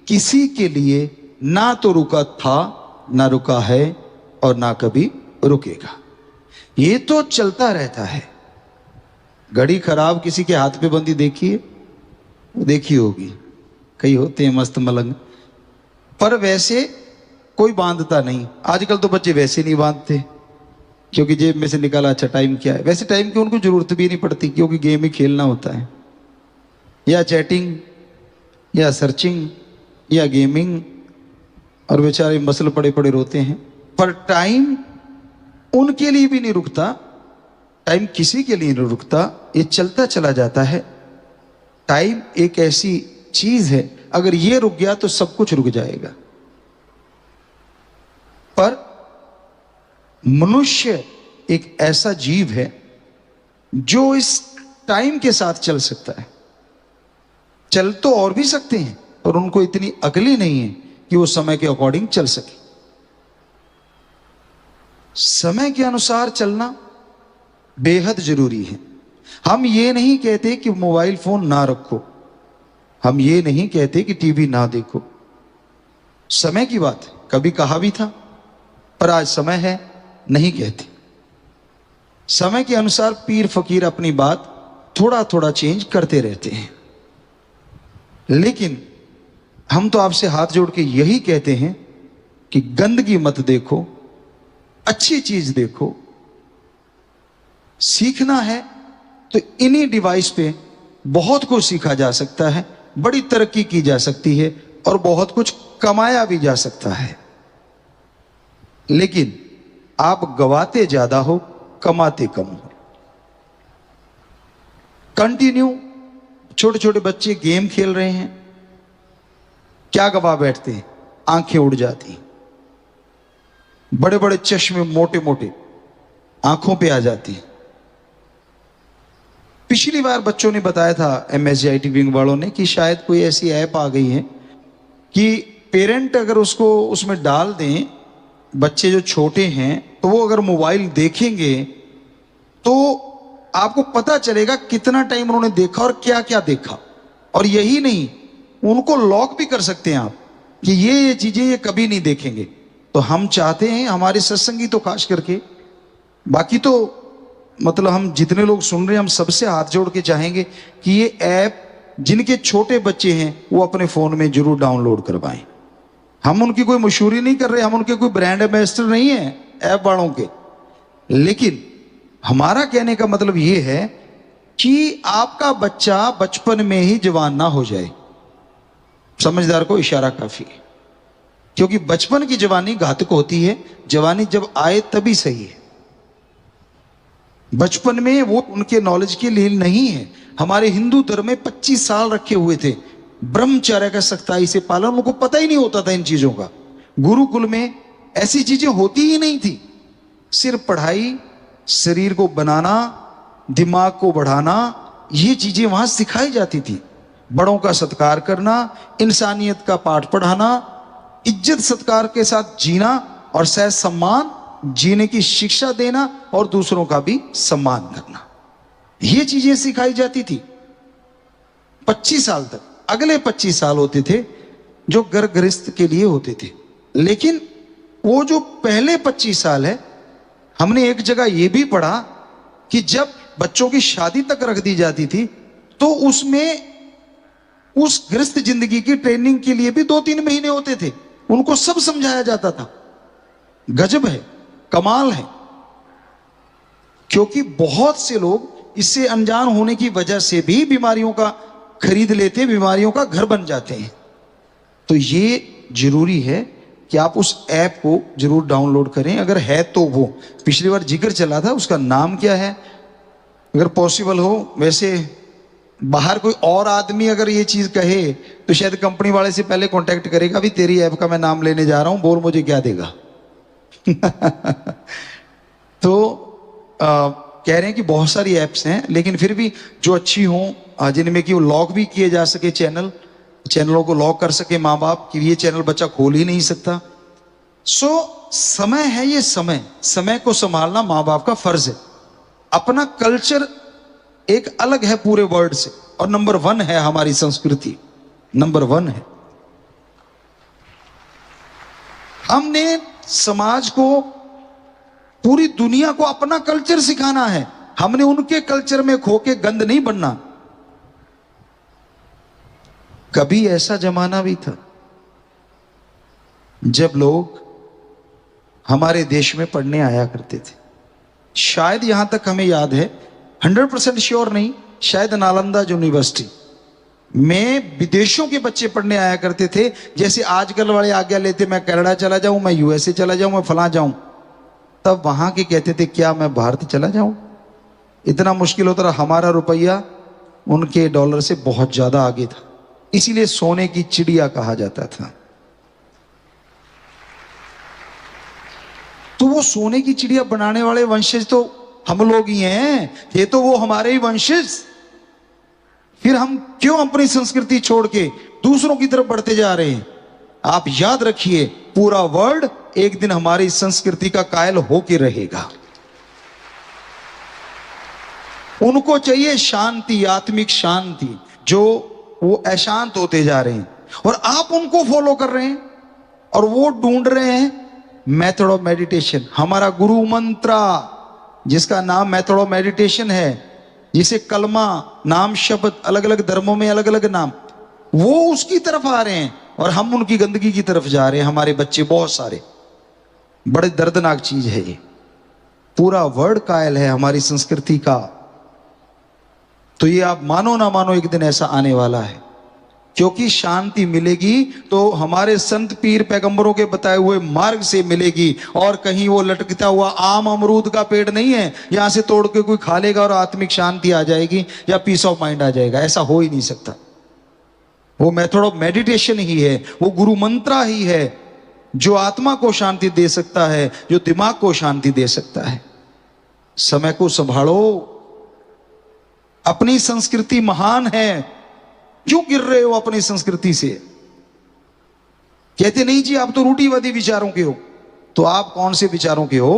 किसी के लिए ना तो रुका था, ना रुका है और ना कभी रुकेगा। ये तो चलता रहता है। घड़ी खराब किसी के हाथ पे बंदी देखिए, देखी होगी, कई होते हैं मस्त मलंग, पर वैसे कोई बांधता नहीं। आजकल तो बच्चे वैसे नहीं बांधते, क्योंकि जेब में से निकाला, अच्छा टाइम क्या है। वैसे टाइम की उनको जरूरत भी नहीं पड़ती, क्योंकि गेम ही खेलना होता है, या चैटिंग, या सर्चिंग, या गेमिंग, और बेचारे मसल पड़े पड़े रोते हैं। पर टाइम उनके लिए भी नहीं रुकता, टाइम किसी के लिए नहीं रुकता, ये चलता चला जाता है। टाइम एक ऐसी चीज है, अगर ये रुक गया तो सब कुछ रुक जाएगा। पर मनुष्य एक ऐसा जीव है जो इस टाइम के साथ चल सकता है। चल तो और भी सकते हैं, पर उनको इतनी अकल ही नहीं है कि वो समय के अकॉर्डिंग चल सके। समय के अनुसार चलना बेहद जरूरी है। हम ये नहीं कहते कि मोबाइल फोन ना रखो, हम ये नहीं कहते कि टीवी ना देखो, समय की बात है, कभी कहा भी था, पर आज समय है नहीं कहते। समय के अनुसार पीर फकीर अपनी बात थोड़ा थोड़ा चेंज करते रहते हैं। लेकिन हम तो आपसे हाथ जोड़ के यही कहते हैं कि गंदगी मत देखो, अच्छी चीज देखो। सीखना है तो इन्हीं डिवाइस पे बहुत कुछ सीखा जा सकता है, बड़ी तरक्की की जा सकती है और बहुत कुछ कमाया भी जा सकता है। लेकिन आप गवाते ज्यादा हो, कमाते कम हो। कंटिन्यू छोटे छोटे बच्चे गेम खेल रहे हैं, क्या गवा बैठते हैं, आंखें उड़ जाती, बड़े बड़े चश्मे मोटे मोटे आंखों पे आ जाती। पिछली बार बच्चों ने बताया था, MSCIT विंग वालों ने, कि शायद कोई ऐसी ऐप आ गई है कि पेरेंट अगर उसको उसमें डाल दें, बच्चे जो छोटे हैं, तो वो अगर मोबाइल देखेंगे तो आपको पता चलेगा कितना टाइम उन्होंने देखा और क्या क्या देखा। और यही नहीं, उनको लॉक भी कर सकते हैं आप कि ये चीजें ये कभी नहीं देखेंगे। तो हम चाहते हैं, हमारे सत्संगी तो खास करके, बाकी तो मतलब हम जितने लोग सुन रहे हैं, हम सबसे हाथ जोड़ के चाहेंगे कि ये ऐप जिनके छोटे बच्चे हैं वो अपने फोन में जरूर डाउनलोड करवाएं। हम उनकी कोई मशहूरी नहीं कर रहे, हम उनके कोई ब्रांड एम्बेसडर नहीं है ऐप वालों के, लेकिन हमारा कहने का मतलब ये है कि आपका बच्चा बचपन में ही जवान ना हो जाए। समझदार को इशारा काफी है, क्योंकि बचपन की जवानी घातक होती है, जवानी जब आए तभी सही है। बचपन में वो उनके नॉलेज के लिए नहीं है। हमारे हिंदू धर्म में 25 साल रखे हुए थे ब्रह्मचर्य का सख्ताई से पालन, उनको पता ही नहीं होता था इन चीजों का। गुरुकुल में ऐसी चीजें होती ही नहीं थी, सिर्फ पढ़ाई, शरीर को बनाना, दिमाग को बढ़ाना, ये चीजें वहां सिखाई जाती थी। बड़ों का सत्कार करना, इंसानियत का पाठ पढ़ाना, इज्जत सत्कार के साथ जीना और सहज सम्मान जीने की शिक्षा देना और दूसरों का भी सम्मान करना, ये चीजें सिखाई जाती थी 25 साल तक। अगले 25 साल होते थे जो घर गृहस्थ के लिए होते थे। लेकिन वो जो पहले 25 साल है, हमने एक जगह ये भी पढ़ा कि जब बच्चों की शादी तक रख दी जाती थी तो उसमें उस गृहस्थ जिंदगी की ट्रेनिंग के लिए भी 2-3 महीने होते थे, उनको सब समझाया जाता था। गजब है, कमाल है। क्योंकि बहुत से लोग इससे अनजान होने की वजह से भी बीमारियों का खरीद लेते, बीमारियों का घर बन जाते हैं। तो ये जरूरी है कि आप उस ऐप को जरूर डाउनलोड करें, अगर है तो। वो पिछली बार जिक्र चला था, उसका नाम क्या है, अगर पॉसिबल हो। वैसे बाहर कोई और आदमी अगर ये चीज कहे तो शायद कंपनी वाले से पहले कांटेक्ट करेगा, अभी तेरी ऐप का मैं नाम लेने जा रहा हूं, बोल मुझे क्या देगा। तो कह रहे हैं कि बहुत सारी ऐप्स हैं, लेकिन फिर भी जो अच्छी हों, जिनमें कि वो लॉक भी किए जा सके, चैनलों को लॉक कर सके माँ बाप कि ये चैनल बच्चा खोल ही नहीं सकता। समय है, ये समय को संभालना माँ बाप का फर्ज है। अपना कल्चर एक अलग है पूरे वर्ल्ड से, और नंबर 1 है हमारी संस्कृति, नंबर 1 है। हमने समाज को, पूरी दुनिया को अपना कल्चर सिखाना है। हमने उनके कल्चर में खो के गंद नहीं बनना। कभी ऐसा जमाना भी था जब लोग हमारे देश में पढ़ने आया करते थे। शायद यहां तक हमें याद है, 100% श्योर नहीं, शायद नालंदा यूनिवर्सिटी में विदेशों के बच्चे पढ़ने आया करते थे। जैसे आजकल वाले आज्ञा लेते, मैं कनाडा चला जाऊं, मैं यूएसए चला जाऊं, मैं फलां जाऊं, तब वहां के कहते थे क्या मैं भारत चला जाऊं? इतना मुश्किल होता रहा। हमारा रुपया उनके डॉलर से बहुत ज्यादा आगे था, इसीलिए सोने की चिड़िया कहा जाता था। तो वो सोने की चिड़िया बनाने वाले वंशज तो हम लोग ही हैं, ये तो वो हमारे ही वंशज। फिर हम क्यों अपनी संस्कृति छोड़ के दूसरों की तरफ बढ़ते जा रहे हैं? आप याद रखिए, पूरा वर्ल्ड एक दिन हमारी संस्कृति का कायल होके रहेगा। उनको चाहिए शांति, आत्मिक शांति, जो वो अशांत होते जा रहे हैं, और आप उनको फॉलो कर रहे हैं, और वो ढूंढ रहे हैं मेथड ऑफ मेडिटेशन। हमारा गुरु मंत्रा, जिसका नाम मेथड ऑफ मेडिटेशन है, जिसे कलमा, नाम, शब्द, अलग अलग धर्मों में अलग अलग नाम, वो उसकी तरफ आ रहे हैं, और हम उनकी गंदगी की तरफ जा रहे हैं। हमारे बच्चे बहुत सारे, बड़े दर्दनाक चीज है ये। पूरा वर्ल्ड कायल है हमारी संस्कृति का। तो ये आप मानो ना मानो, एक दिन ऐसा आने वाला है, क्योंकि शांति मिलेगी तो हमारे संत पीर पैगंबरों के बताए हुए मार्ग से मिलेगी, और कहीं वो लटकता हुआ आम अमरूद का पेड़ नहीं है, यहां से तोड़ के कोई खा लेगा और आत्मिक शांति आ जाएगी या पीस ऑफ माइंड आ जाएगा। ऐसा हो ही नहीं सकता। वो मेथड ऑफ मेडिटेशन ही है, वो गुरु मंत्रा ही है, जो आत्मा को शांति दे सकता है, जो दिमाग को शांति दे सकता है। समय को संभालो, अपनी संस्कृति महान है। क्यों गिर रहे हो अपनी संस्कृति से? कहते नहीं जी आप तो रूढ़िवादी विचारों के हो। तो आप कौन से विचारों के हो?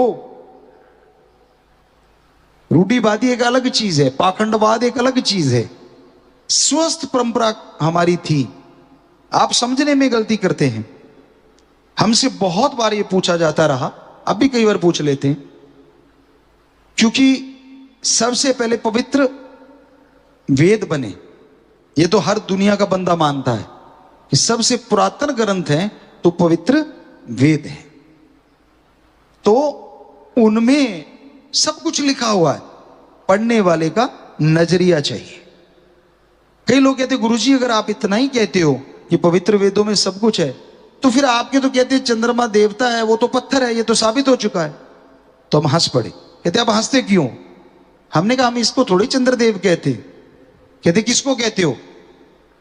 रूढ़िवादी एक अलग चीज है, पाखंडवाद एक अलग चीज है। स्वस्थ परंपरा हमारी थी। आप समझने में गलती करते हैं। हमसे बहुत बार ये पूछा जाता रहा, अब भी कई बार पूछ लेते हैं, क्योंकि सबसे पहले पवित्र वेद बने। ये तो हर दुनिया का बंदा मानता है कि सबसे पुरातन ग्रंथ है तो पवित्र वेद है। तो उनमें सब कुछ लिखा हुआ है, पढ़ने वाले का नजरिया चाहिए। कई लोग कहते गुरुजी अगर आप इतना ही कहते हो कि पवित्र वेदों में सब कुछ है, तो फिर आपके तो कहते चंद्रमा देवता है, वो तो पत्थर है, ये तो साबित हो चुका है। तो हम हंस पड़े। कहते आप हंसते क्यों? हमने कहा हम इसको थोड़ी चंद्रदेव कहते। कहते किसको कहते हो?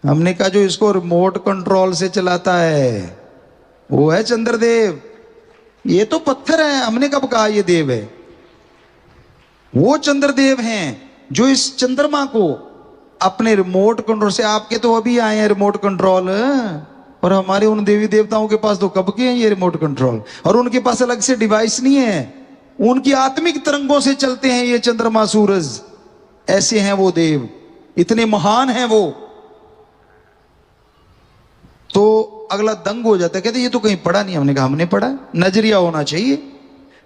हमने कहा जो इसको रिमोट कंट्रोल से चलाता है वो है चंद्रदेव, ये तो पत्थर है। हमने कब कहा ये देव है? वो चंद्रदेव हैं जो इस चंद्रमा को अपने रिमोट कंट्रोल से, आपके तो अभी आए हैं रिमोट कंट्रोल, और हमारे उन देवी देवताओं के पास तो कब के हैं ये रिमोट कंट्रोल, और उनके पास अलग से डिवाइस नहीं है, उनकी आत्मिक तरंगों से चलते हैं ये चंद्रमा सूरज। ऐसे हैं वो देव, इतने महान हैं वो। तो अगला दंग हो जाता है, कहते ये तो कहीं पढ़ा नहीं। हमने कहा हमने पढ़ा, नजरिया होना चाहिए।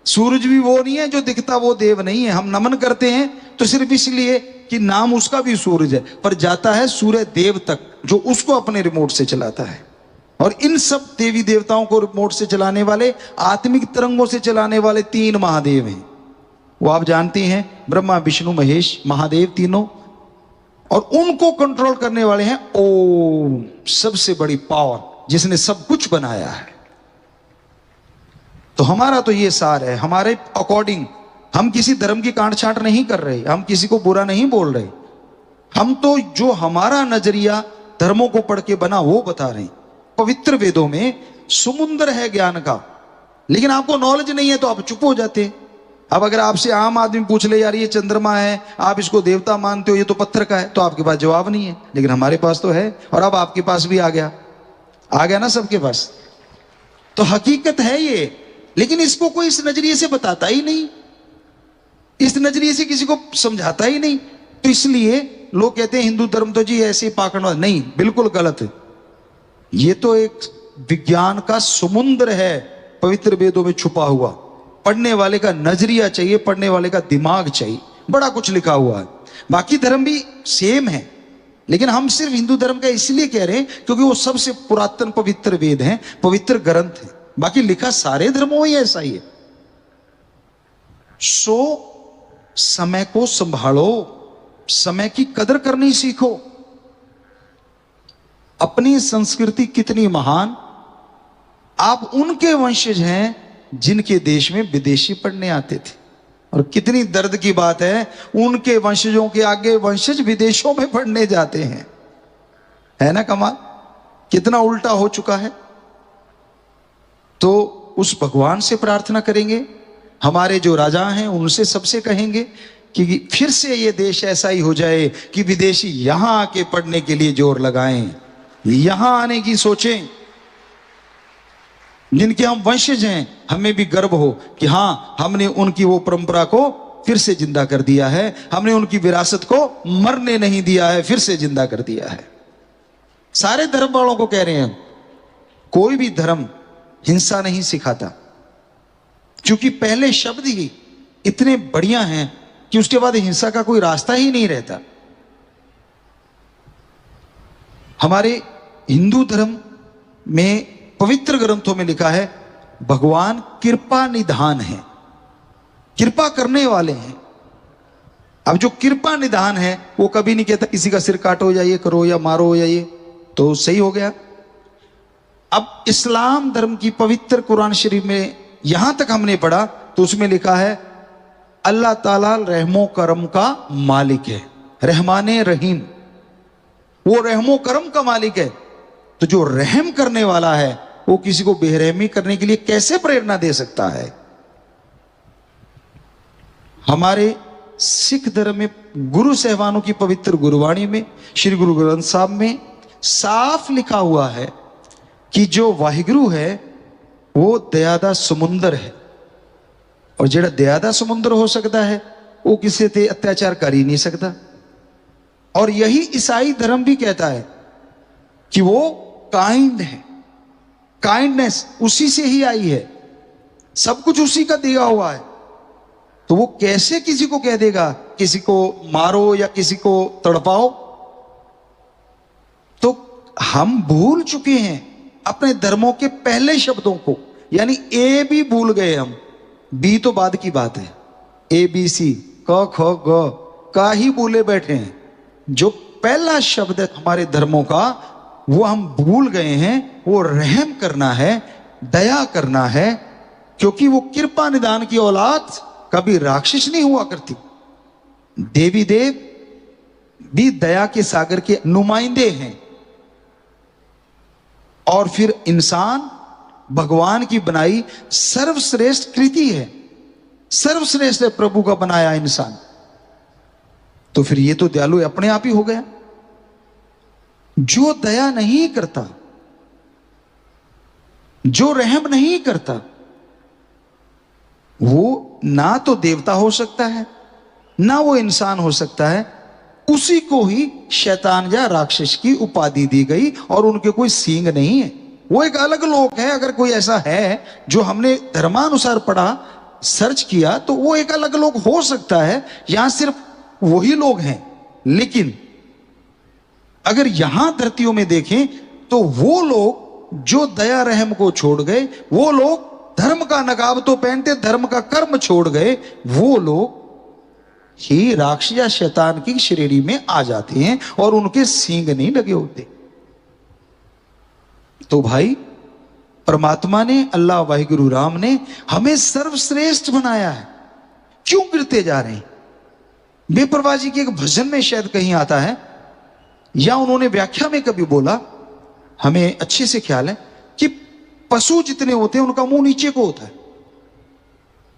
सूरज भी वो नहीं है जो दिखता, वो देव नहीं है। हम नमन करते हैं तो सिर्फ इसलिए कि नाम उसका भी सूरज है, पर जाता है सूर्य देव तक जो उसको अपने रिमोट से चलाता है। और इन सब देवी देवताओं को रिमोट से चलाने वाले, आत्मिक तरंगों से चलाने वाले 3 महादेव हैं। वो आप जानते हैं, ब्रह्मा विष्णु महेश महादेव तीनों, और उनको कंट्रोल करने वाले हैं ओम, सबसे बड़ी पावर जिसने सब कुछ बनाया है। तो हमारा तो ये सार है, हमारे अकॉर्डिंग हम किसी धर्म की कांट छांट नहीं कर रहे, हम किसी को बुरा नहीं बोल रहे। हम तो जो हमारा नजरिया धर्मों को पढ़ के बना वो बता रहे हैं। पवित्र वेदों में समुद्र है ज्ञान का, लेकिन आपको नॉलेज नहीं है तो आप चुप हो जाते। अब अगर आपसे आम आदमी पूछ ले, यार ये चंद्रमा है, आप इसको देवता मानते हो, ये तो पत्थर का है, तो आपके पास जवाब नहीं है। लेकिन हमारे पास तो है, और अब आपके पास भी आ गया ना सबके पास। तो हकीकत है ये, लेकिन इसको कोई इस नजरिए से बताता ही नहीं, इस नजरिए से किसी को समझाता ही नहीं। तो इसलिए लोग कहते हैं हिंदू धर्म तो जी ऐसे पाखंडवाद, नहीं, बिल्कुल गलत है। ये तो एक विज्ञान का समुद्र है पवित्र वेदों में छुपा हुआ। पढ़ने वाले का नजरिया चाहिए, पढ़ने वाले का दिमाग चाहिए, बड़ा कुछ लिखा हुआ है। बाकी धर्म भी सेम है, लेकिन हम सिर्फ हिंदू धर्म का इसलिए कह रहे हैं क्योंकि वो सबसे पुरातन पवित्र वेद हैं, पवित्र ग्रंथ है। बाकी लिखा सारे धर्मों में ऐसा ही है। सो समय को संभालो, समय की कदर करनी सीखो। अपनी संस्कृति कितनी महान, आप उनके वंशज हैं जिनके देश में विदेशी पढ़ने आते थे। और कितनी दर्द की बात है, उनके वंशजों के आगे वंशज विदेशों में पढ़ने जाते हैं। है ना कमाल, कितना उल्टा हो चुका है। तो उस भगवान से प्रार्थना करेंगे, हमारे जो राजा हैं उनसे सबसे कहेंगे कि फिर से ये देश ऐसा ही हो जाए कि विदेशी यहां आके पढ़ने के लिए जोर लगाएं, यहां आने की सोचें। जिनके हम वंशज हैं, हमें भी गर्व हो कि हां, हमने उनकी वो परंपरा को फिर से जिंदा कर दिया है, हमने उनकी विरासत को मरने नहीं दिया है, फिर से जिंदा कर दिया है। सारे धर्म वालों को कह रहे हैं, कोई भी धर्म हिंसा नहीं सिखाता, क्योंकि पहले शब्द ही इतने बढ़िया हैं कि उसके बाद हिंसा का कोई रास्ता ही नहीं रहता। हमारे हिंदू धर्म में पवित्र ग्रंथों में लिखा है, भगवान कृपा निधान है, कृपा करने वाले हैं। अब जो कृपा निधान है वो कभी नहीं कहता किसी का सिर काटो या ये करो या मारो या ये, तो सही हो गया। अब इस्लाम धर्म की पवित्र कुरान शरीफ में यहां तक हमने पढ़ा तो उसमें लिखा है, अल्लाह ताला रहमो करम का मालिक है, रहमाने रहीम, वो रहमो करम का मालिक है। तो जो रहम करने वाला है वो किसी को बेरहमी करने के लिए कैसे प्रेरणा दे सकता है। हमारे सिख धर्म में गुरु साहिबानों की पवित्र गुरुवाणी में, श्री गुरु ग्रंथ साहब में साफ लिखा हुआ है कि जो वाहिगुरु है वो दया दा समुंदर है, और जेड़ा दया दा समुंदर हो सकता है वो किसी से अत्याचार कर ही नहीं सकता। और यही ईसाई धर्म भी कहता है कि वो काइंड है, काइंडनेस उसी से ही आई है, सब कुछ उसी का दिया हुआ है। तो वो कैसे किसी को कह देगा किसी को मारो या किसी को तड़पाओ। तो हम भूल चुके हैं अपने धर्मों के पहले शब्दों को, यानी ए भी भूल गए हम, बी तो बाद की बात है, ए बी सी क ख ग का ही बोले बैठे हैं। जो पहला शब्द है हमारे धर्मों का वो हम भूल गए हैं, वो रहम करना है, दया करना है, क्योंकि वो कृपा निदान की औलाद कभी राक्षस नहीं हुआ करती। देवी देव भी दया के सागर के नुमाइंदे हैं। और फिर इंसान भगवान की बनाई सर्वश्रेष्ठ कृति है, सर्वश्रेष्ठ है प्रभु का बनाया इंसान। तो फिर ये तो दयालु अपने आप ही हो गया। जो दया नहीं करता, जो रहम नहीं करता, वो ना तो देवता हो सकता है ना वो इंसान हो सकता है। उसी को ही शैतान या राक्षस की उपाधि दी गई, और उनके कोई सींग नहीं है, वो एक अलग लोक है। अगर कोई ऐसा है जो हमने धर्मानुसार पढ़ा, सर्च किया, तो वो एक अलग लोक हो सकता है। यहां सिर्फ वही लोग हैं। लेकिन अगर यहां धरतियों में देखें तो वो लोग जो दया रहम को छोड़ गए, वो लोग धर्म का नकाब तो पहनते, धर्म का कर्म छोड़ गए, वो लोग ही राक्षस या शैतान की श्रेणी में आ जाते हैं और उनके सींग नहीं लगे होते। तो भाई, परमात्मा ने, अल्लाह वाहिगुरु राम ने हमें सर्वश्रेष्ठ बनाया है। क्यों गिरते जा रहे हैं? बेपरवाह जी के एक भजन में शायद कहीं आता है, या उन्होंने व्याख्या में कभी बोला, हमें अच्छे से ख्याल है कि पशु जितने होते हैं उनका मुंह नीचे को होता है,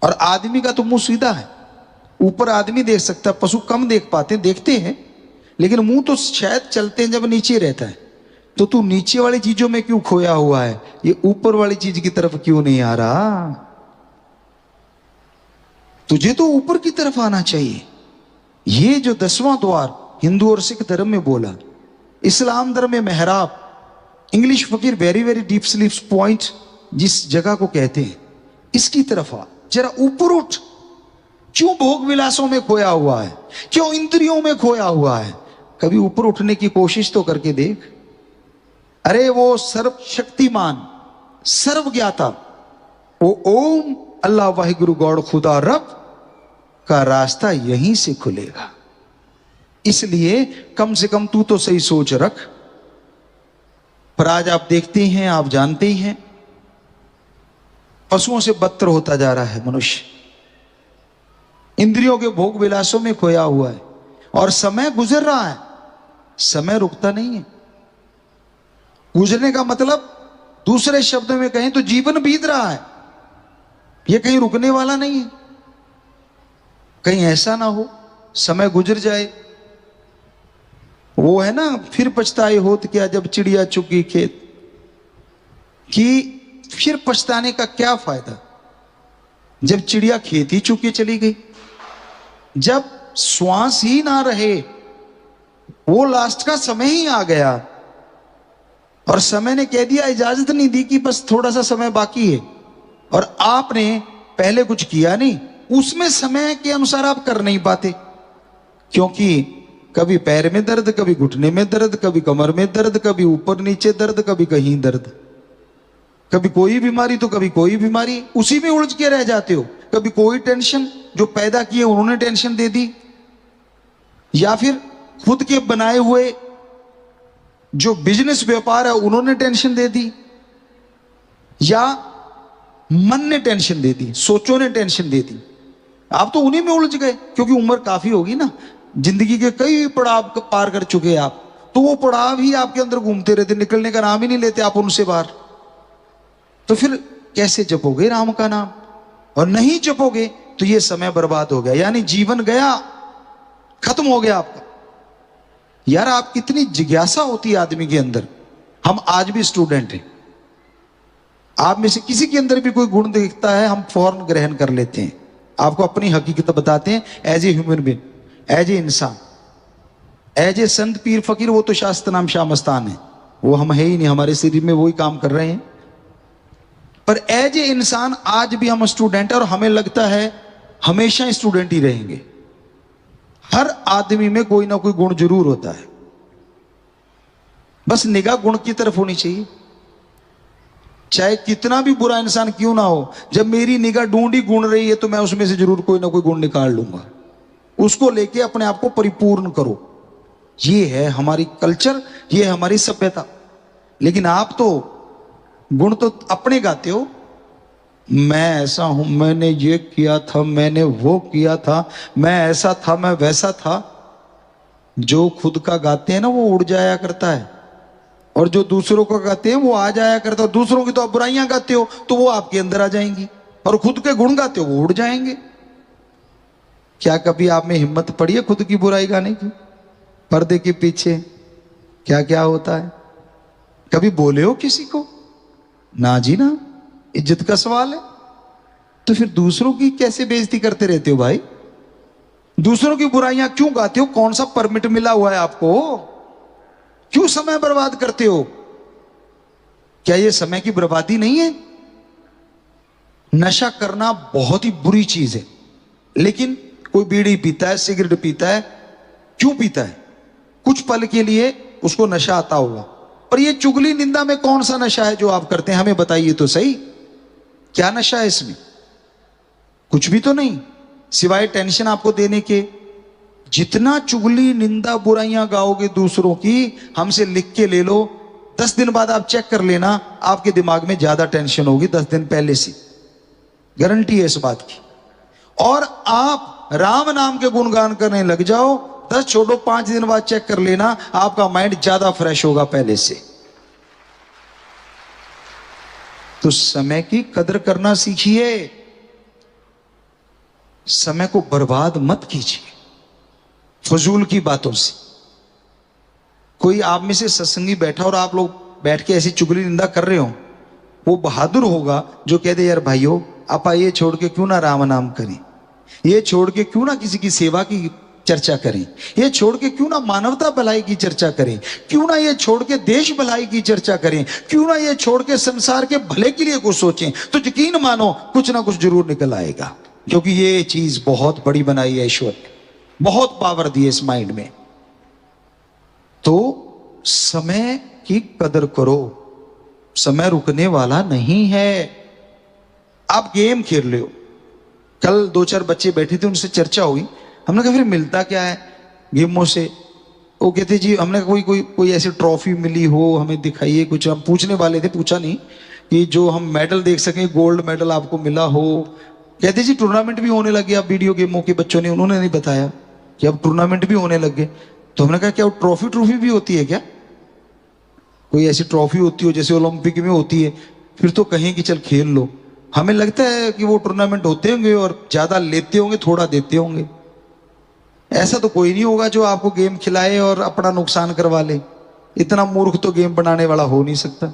और आदमी का तो मुंह सीधा है, ऊपर आदमी देख सकता है, पशु कम देख पाते, देखते हैं, लेकिन मुंह तो शायद चलते हैं जब नीचे रहता है। तो तू नीचे वाली चीजों में क्यों खोया हुआ है, ये ऊपर वाली चीज की तरफ क्यों नहीं आ रहा? तुझे तो ऊपर की तरफ आना चाहिए। ये जो 10वां द्वार हिंदू और सिख धर्म में बोला, इस्लाम धर्म में मेहराब, इंग्लिश फकीर very very deep sleep point जिस जगह को कहते हैं, इसकी तरफ आ, जरा ऊपर उठ। क्यों भोग विलासों में खोया हुआ है, क्यों इंद्रियों में खोया हुआ है? कभी ऊपर उठने की कोशिश तो करके देख। अरे वो सर्वशक्तिमान सर्वज्ञाता वो ओम अल्लाह वाहिगुरु गॉड खुदा रब का रास्ता यहीं से खुलेगा। इसलिए कम से कम तू तो सही सोच रख। पर आज आप देखते हैं, आप जानते ही हैं, पशुओं से बदतर होता जा रहा है मनुष्य, इंद्रियों के भोग विलासों में खोया हुआ है, और समय गुजर रहा है, समय रुकता नहीं है। गुजरने का मतलब दूसरे शब्दों में कहें तो जीवन बीत रहा है, यह कहीं रुकने वाला नहीं है। कहीं ऐसा ना हो समय गुजर जाए, वो है ना, फिर पछताए होत क्या जब चिड़िया चुगी खेत, कि फिर पछताने का क्या फायदा जब चिड़िया खेत ही चुकी चली गई, जब श्वास ही ना रहे, वो लास्ट का समय ही आ गया और समय ने कह दिया, इजाजत नहीं दी कि बस थोड़ा सा समय बाकी है, और आपने पहले कुछ किया नहीं, उसमें समय के अनुसार आप कर नहीं पाते, क्योंकि कभी पैर में दर्द, कभी घुटने में दर्द, कभी कमर में दर्द, कभी ऊपर नीचे दर्द, कभी कहीं दर्द, कभी कोई बीमारी तो कभी कोई बीमारी, उसी में उलझ के रह जाते हो। कभी कोई टेंशन, जो पैदा किए उन्होंने टेंशन दे दी, या फिर खुद के बनाए हुए जो बिजनेस व्यापार है उन्होंने टेंशन दे दी, या मन ने टेंशन दे दी, सोचों ने टेंशन दे दी। आप तो उन्हीं में उलझ गए, क्योंकि उम्र काफी होगी ना, जिंदगी के कई पड़ाव पार कर चुके आप, तो वो पड़ाव ही आपके अंदर घूमते रहते, निकलने का नाम ही नहीं लेते आप उनसे बाहर। तो फिर कैसे जपोगे राम का नाम? और नहीं जपोगे तो ये समय बर्बाद हो गया, यानी जीवन गया, खत्म हो गया आपका। यार आप कितनी जिज्ञासा होती है आदमी के अंदर। हम आज भी स्टूडेंट हैं, आप में से किसी के अंदर भी कोई गुण दिखता है हम फौरन ग्रहण कर लेते हैं, आपको अपनी हकीकत बताते हैं, as a human being, as a इंसान, एज ए संत पीर फकीर, वो तो शास्त्र नाम शाह मस्तान है, वो हम है ही नहीं, हमारे शरीर में वही काम कर रहे हैं। पर एज ए इंसान आज भी हम स्टूडेंट है, और हमें लगता है हमेशा स्टूडेंट ही रहेंगे। हर आदमी में कोई ना कोई गुण जरूर होता है, बस निगाह गुण की तरफ होनी चाहिए। चाहे कितना भी बुरा इंसान क्यों ना हो, जब मेरी निगाह ढूंढी गुण रही है तो मैं उसमें से जरूर कोई ना कोई गुण निकाल लूंगा, उसको लेके अपने आप को परिपूर्ण करो। ये है हमारी कल्चर, ये है हमारी सभ्यता। लेकिन आप तो गुण तो अपने गाते हो, मैं ऐसा हूं, मैंने ये किया था, मैंने वो किया था, मैं ऐसा था, मैं वैसा था। जो खुद का गाते हैं ना वो उड़ जाया करता है, और जो दूसरों का गाते हैं वो आ जाया करता है। दूसरों की तो आप बुराइयां गाते हो तो वो आपके अंदर आ जाएंगी, और खुद के गुण गाते हो वो उड़ जाएंगे। क्या कभी आप में हिम्मत पड़ी है खुद की बुराई गाने की? पर्दे के पीछे क्या क्या होता है, कभी बोले हो किसी को? ना जी ना, इज्जत का सवाल है। तो फिर दूसरों की कैसे बेइज्जती करते रहते हो भाई? दूसरों की बुराइयां क्यों गाते हो? कौन सा परमिट मिला हुआ है आपको? क्यों समय बर्बाद करते हो? क्या यह समय की बर्बादी नहीं है? नशा करना बहुत ही बुरी चीज है, लेकिन कोई बीड़ी पीता है, सिगरेट पीता है, क्यों पीता है? कुछ पल के लिए उसको नशा आता होगा। पर ये चुगली निंदा में कौन सा नशा है जो आप करते हैं? हमें बताइए तो सही, क्या नशा है इसमें? कुछ भी तो नहीं, सिवाय टेंशन आपको देने के। जितना चुगली निंदा बुराइयां गाओगे दूसरों की, हमसे लिख के ले लो, 10 दिन बाद आप चेक कर लेना, आपके दिमाग में ज्यादा टेंशन होगी 10 दिन पहले से, गारंटी है इस बात की। और आप राम नाम के गुणगान करने लग जाओ, 10 छोड़ो 5 दिन बाद चेक कर लेना, आपका माइंड ज्यादा फ्रेश होगा पहले से। तो समय की कदर करना सीखिए। समय को बर्बाद मत कीजिए फजूल की बातों से। कोई आप में से सत्संगी बैठा और आप लोग बैठ के ऐसी चुगली निंदा कर रहे हो, वो बहादुर होगा जो कह दे यार भाइयों आप ये छोड़ के क्यों ना राम नाम करें, ये छोड़ के क्यों ना किसी की सेवा की चर्चा करें, ये छोड़ के क्यों ना मानवता भलाई की चर्चा करें, क्यों ना ये छोड़ के देश भलाई की चर्चा करें, क्यों ना ये छोड़ के संसार के भले के लिए कुछ सोचें। तो यकीन मानो कुछ ना कुछ जरूर निकल आएगा, क्योंकि ये चीज बहुत बड़ी बनाई है ईश्वर ने, बहुत पावर दी है इस माइंड में। तो समय की कदर करो, समय रुकने वाला नहीं है। आप गेम खेल रहे हो, कल 2-4 बच्चे बैठे थे, उनसे चर्चा हुई, हमने कहा फिर मिलता क्या है गेमों से? वो कहते जी हमने कोई कोई कोई ऐसी ट्रॉफी मिली हो हमें दिखाइए कुछ। हम पूछने वाले थे, पूछा नहीं कि जो हम मेडल देख सकें, गोल्ड मेडल आपको मिला हो। कहते जी टूर्नामेंट भी होने लगे अब वीडियो गेमों के बच्चों ने, उन्होंने नहीं बताया कि अब टूर्नामेंट भी होने लगे। तो हमने कहा क्या वो ट्रॉफी भी होती है क्या? कोई ऐसी ट्रॉफी होती हो जैसे ओलंपिक में होती है? फिर तो कहें कि चल खेल लो। हमें लगता है कि वो टूर्नामेंट होते होंगे और ज्यादा लेते होंगे, थोड़ा देते होंगे। ऐसा तो कोई नहीं होगा जो आपको गेम खिलाए और अपना नुकसान करवा ले। इतना मूर्ख तो गेम बनाने वाला हो नहीं सकता।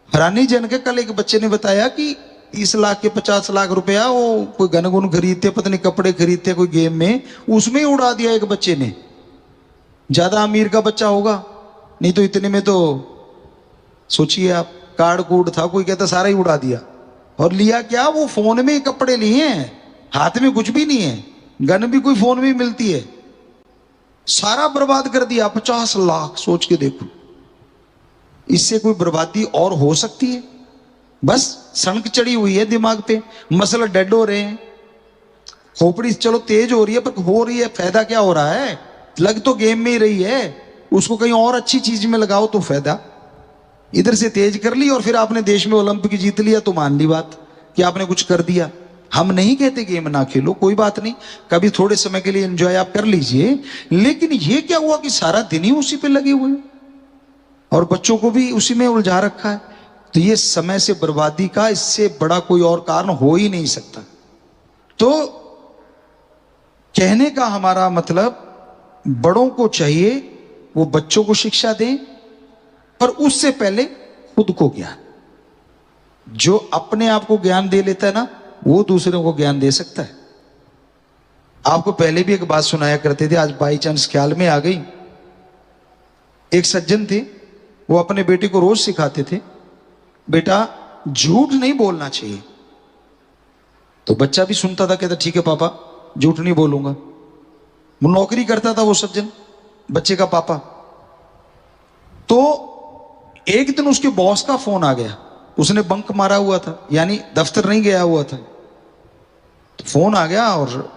हैरानी जन के कल एक बच्चे ने बताया कि 30 लाख के 50 लाख रुपया वो कोई गन गुन खरीदते, पता नहीं कपड़े खरीदते कोई गेम में, उसमें ही उड़ा दिया एक बच्चे ने। ज्यादा अमीर का बच्चा होगा, नहीं तो इतने में तो सोचिए आप, कार्ड कूड था कोई, कहता सारा ही उड़ा दिया। और लिया क्या, वो फोन में ही कपड़े लिए हैं, हाथ में कुछ भी नहीं है, गन भी कोई फोन में मिलती है, सारा बर्बाद कर दिया। 50 लाख, सोच के देखो, इससे कोई बर्बादी और हो सकती है? बस सनक चढ़ी हुई है दिमाग पे, मसल डेड हो रहे हैं, खोपड़ी चलो तेज हो रही है, पर हो रही है फायदा क्या हो रहा है? लग तो गेम में ही रही है, उसको कहीं और अच्छी चीज में लगाओ तो फायदा। इधर से तेज कर ली और फिर आपने देश में ओलंपिक जीत लिया तो मान ली बात कि आपने कुछ कर दिया। हम नहीं कहते गेम ना खेलो, कोई बात नहीं, कभी थोड़े समय के लिए एंजॉय आप कर लीजिए, लेकिन ये क्या हुआ कि सारा दिन ही उसी पे लगे हुए और बच्चों को भी उसी में उलझा रखा है। तो ये समय से बर्बादी का इससे बड़ा कोई और कारण हो ही नहीं सकता। तो कहने का हमारा मतलब, बड़ों को चाहिए वो बच्चों को शिक्षा दें, पर उससे पहले खुद को ज्ञान। जो अपने आप को ज्ञान दे लेता है ना, वो दूसरों को ज्ञान दे सकता है। आपको पहले भी एक बात सुनाया करते थे, आज बाई चांस ख्याल में आ गई। एक सज्जन थे, वो अपने बेटे को रोज सिखाते थे, बेटा झूठ नहीं बोलना चाहिए। तो बच्चा भी सुनता था, कहता ठीक है पापा झूठ नहीं बोलूंगा। वो नौकरी करता था वो सज्जन, बच्चे का पापा। तो एक दिन उसके बॉस का फोन आ गया, उसने बंक मारा हुआ था, यानी दफ्तर नहीं गया हुआ था। तो फोन आ गया और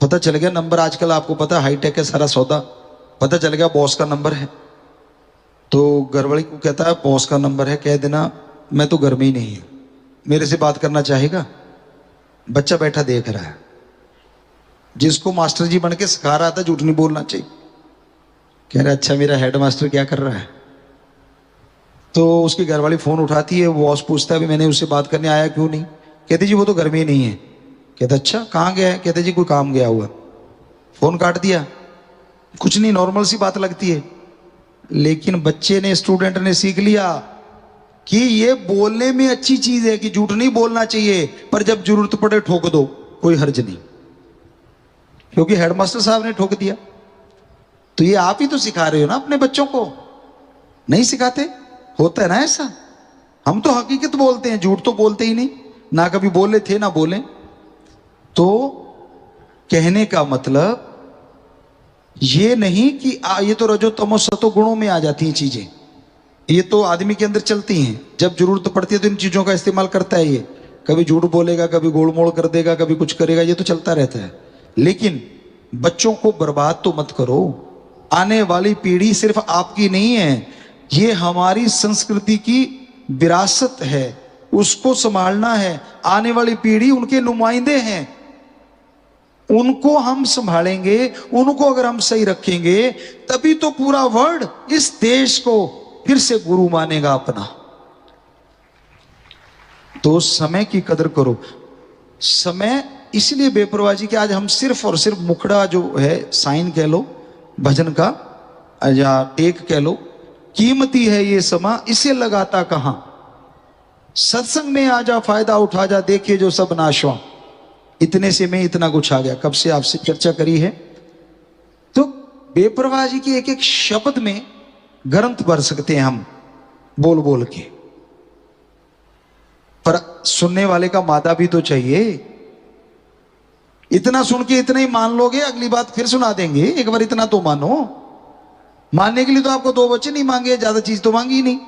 पता चल गया नंबर, आजकल आपको पता हाईटेक है सारा सौदा, पता चल गया बॉस का नंबर है। तो घरवाली को कहता है बॉस का नंबर है, कह देना मैं तो घर में ही नहीं हूं, मेरे से बात करना चाहेगा? बच्चा बैठा देख रहा है, जिसको मास्टर जी बन के सिखा रहा था झूठ नहीं बोलना चाहिए, कह रहा अच्छा मेरा हेड मास्टर क्या कर रहा है। तो उसकी घरवाली फोन उठाती है, वो बॉस पूछता है मैंने उससे बात करने आया क्यों नहीं? कहते जी वो तो घर में ही नहीं है। कहता अच्छा कहाँ गया है? कहते जी कोई काम गया हुआ। फोन काट दिया। कुछ नहीं, नॉर्मल सी बात लगती है, लेकिन बच्चे ने, स्टूडेंट ने सीख लिया कि ये बोलने में अच्छी चीज है कि झूठ नहीं बोलना चाहिए, पर जब जरूरत पड़े ठोक दो, कोई हर्ज नहीं, क्योंकि हेडमास्टर साहब ने ठोक दिया। तो ये आप ही तो सिखा रहे हो ना अपने बच्चों को, नहीं सिखाते? होता है ना ऐसा। हम तो हकीकत बोलते हैं, झूठ तो बोलते ही नहीं, ना कभी बोले थे ना बोले। तो कहने का मतलब ये नहीं कि ये तो रजो तमो सतो गुणों में आ जाती हैं चीजें, ये तो आदमी के अंदर चलती हैं, जब जरूरत पड़ती है तो इन चीजों का इस्तेमाल करता है। ये कभी झूठ बोलेगा, कभी गोलमोल कर देगा, कभी कुछ करेगा, ये तो चलता रहता है। लेकिन बच्चों को बर्बाद तो मत करो। आने वाली पीढ़ी सिर्फ आपकी नहीं है, ये हमारी संस्कृति की विरासत है, उसको संभालना है। आने वाली पीढ़ी उनके नुमाइंदे हैं, उनको हम संभालेंगे, उनको अगर हम सही रखेंगे तभी तो पूरा वर्ल्ड इस देश को फिर से गुरु मानेगा अपना। तो समय की कदर करो। समय इसलिए बेपरवाह जी कि आज हम सिर्फ और सिर्फ मुखड़ा जो है, साइन कह लो भजन का या टेक कह लो, कीमती है ये समा इसे लगाता कहां, सत्संग में आ जा फायदा उठा जा, देखिए जो सब नाशवा, इतने से में इतना कुछ आ गया। कब से आपसे चर्चा करी है। तो बेपरवाह जी की एक एक शब्द में ग्रंथ भर सकते हैं हम बोल बोल के, पर सुनने वाले का मादा भी तो चाहिए। इतना सुन के इतना ही मान लोगे, अगली बात फिर सुना देंगे, एक बार इतना तो मानो। मानने के लिए तो आपको दो बच्चे नहीं मांगे, ज्यादा चीज तो मांगी ही नहीं।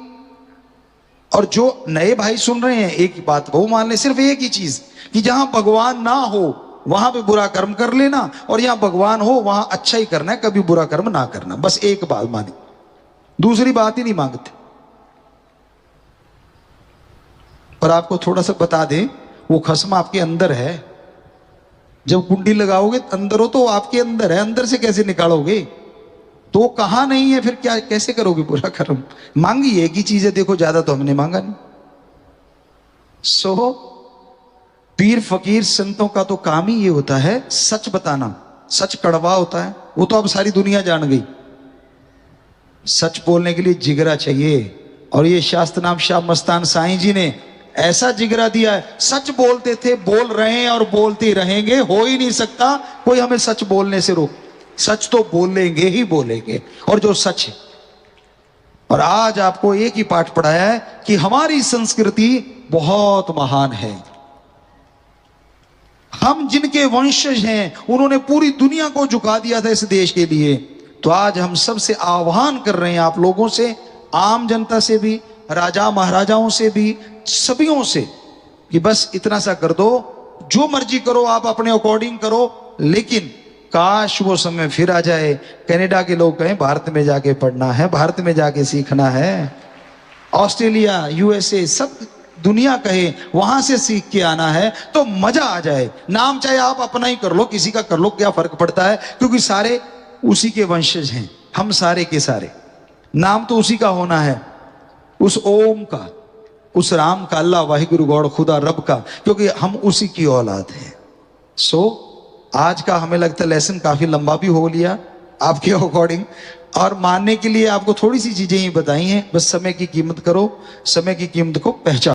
और जो नए भाई सुन रहे हैं, एक ही बात वो मान ले, सिर्फ एक ही चीज कि जहां भगवान ना हो वहां पे बुरा कर्म कर लेना, और यहां भगवान हो वहां अच्छा ही करना है, कभी बुरा कर्म ना करना। बस एक बात मानी, दूसरी बात ही नहीं मांगते। पर आपको थोड़ा सा बता दें, वो खस्म आपके अंदर है। जब कुंडी लगाओगे अंदर हो तो आपके अंदर है, अंदर से कैसे निकालोगे? तो कहां नहीं है, फिर क्या कैसे करोगे बुरा कर्म? मांगी एक ही चीज है, देखो ज्यादा तो हमने मांगा नहीं। सो पीर फकीर संतों का तो काम ही ये होता है सच बताना। सच कड़वा होता है, वो तो अब सारी दुनिया जान गई। सच बोलने के लिए जिगरा चाहिए, और ये शास्त्र नाम शाह मस्तान साईं जी ने ऐसा जिगरा दिया है। सच बोलते थे, बोल रहे हैं और बोलते रहेंगे। हो ही नहीं सकता कोई हमें सच बोलने से रोक। सच तो बोलेंगे ही बोलेंगे, और जो सच है। और आज आपको एक ही पाठ पढ़ाया है कि हमारी संस्कृति बहुत महान है। हम जिनके वंशज हैं उन्होंने पूरी दुनिया को झुका दिया था इस देश के लिए। तो आज हम सबसे आह्वान कर रहे हैं, आप लोगों से, आम जनता से भी, राजा महाराजाओं से भी, सभियों से, कि बस इतना सा कर दो, जो मर्जी करो आप अपने अकॉर्डिंग करो, लेकिन काश वो समय फिर आ जाए। कनाडा के लोग कहें भारत में जाके पढ़ना है, भारत में जाके सीखना है। ऑस्ट्रेलिया, यूएसए, सब दुनिया कहे वहां से सीख के आना है, तो मजा आ जाए। नाम चाहे आप अपना ही कर लो, किसी का कर लो, क्या फर्क पड़ता है, क्योंकि सारे उसी के वंशज हैं हम सारे के सारे। नाम तो उसी का होना है, उस ओम का, उस राम का, अल्लाह वाहिगुरु गॉड खुदा रब का, क्योंकि हम उसी की औलाद हैं। सो आज का हमें लगता है लेसन काफी लंबा भी हो लिया आपके अकॉर्डिंग, और मानने के लिए आपको थोड़ी सी चीजें ही बताई हैं। बस समय की कीमत करो, समय की कीमत को पहचानो।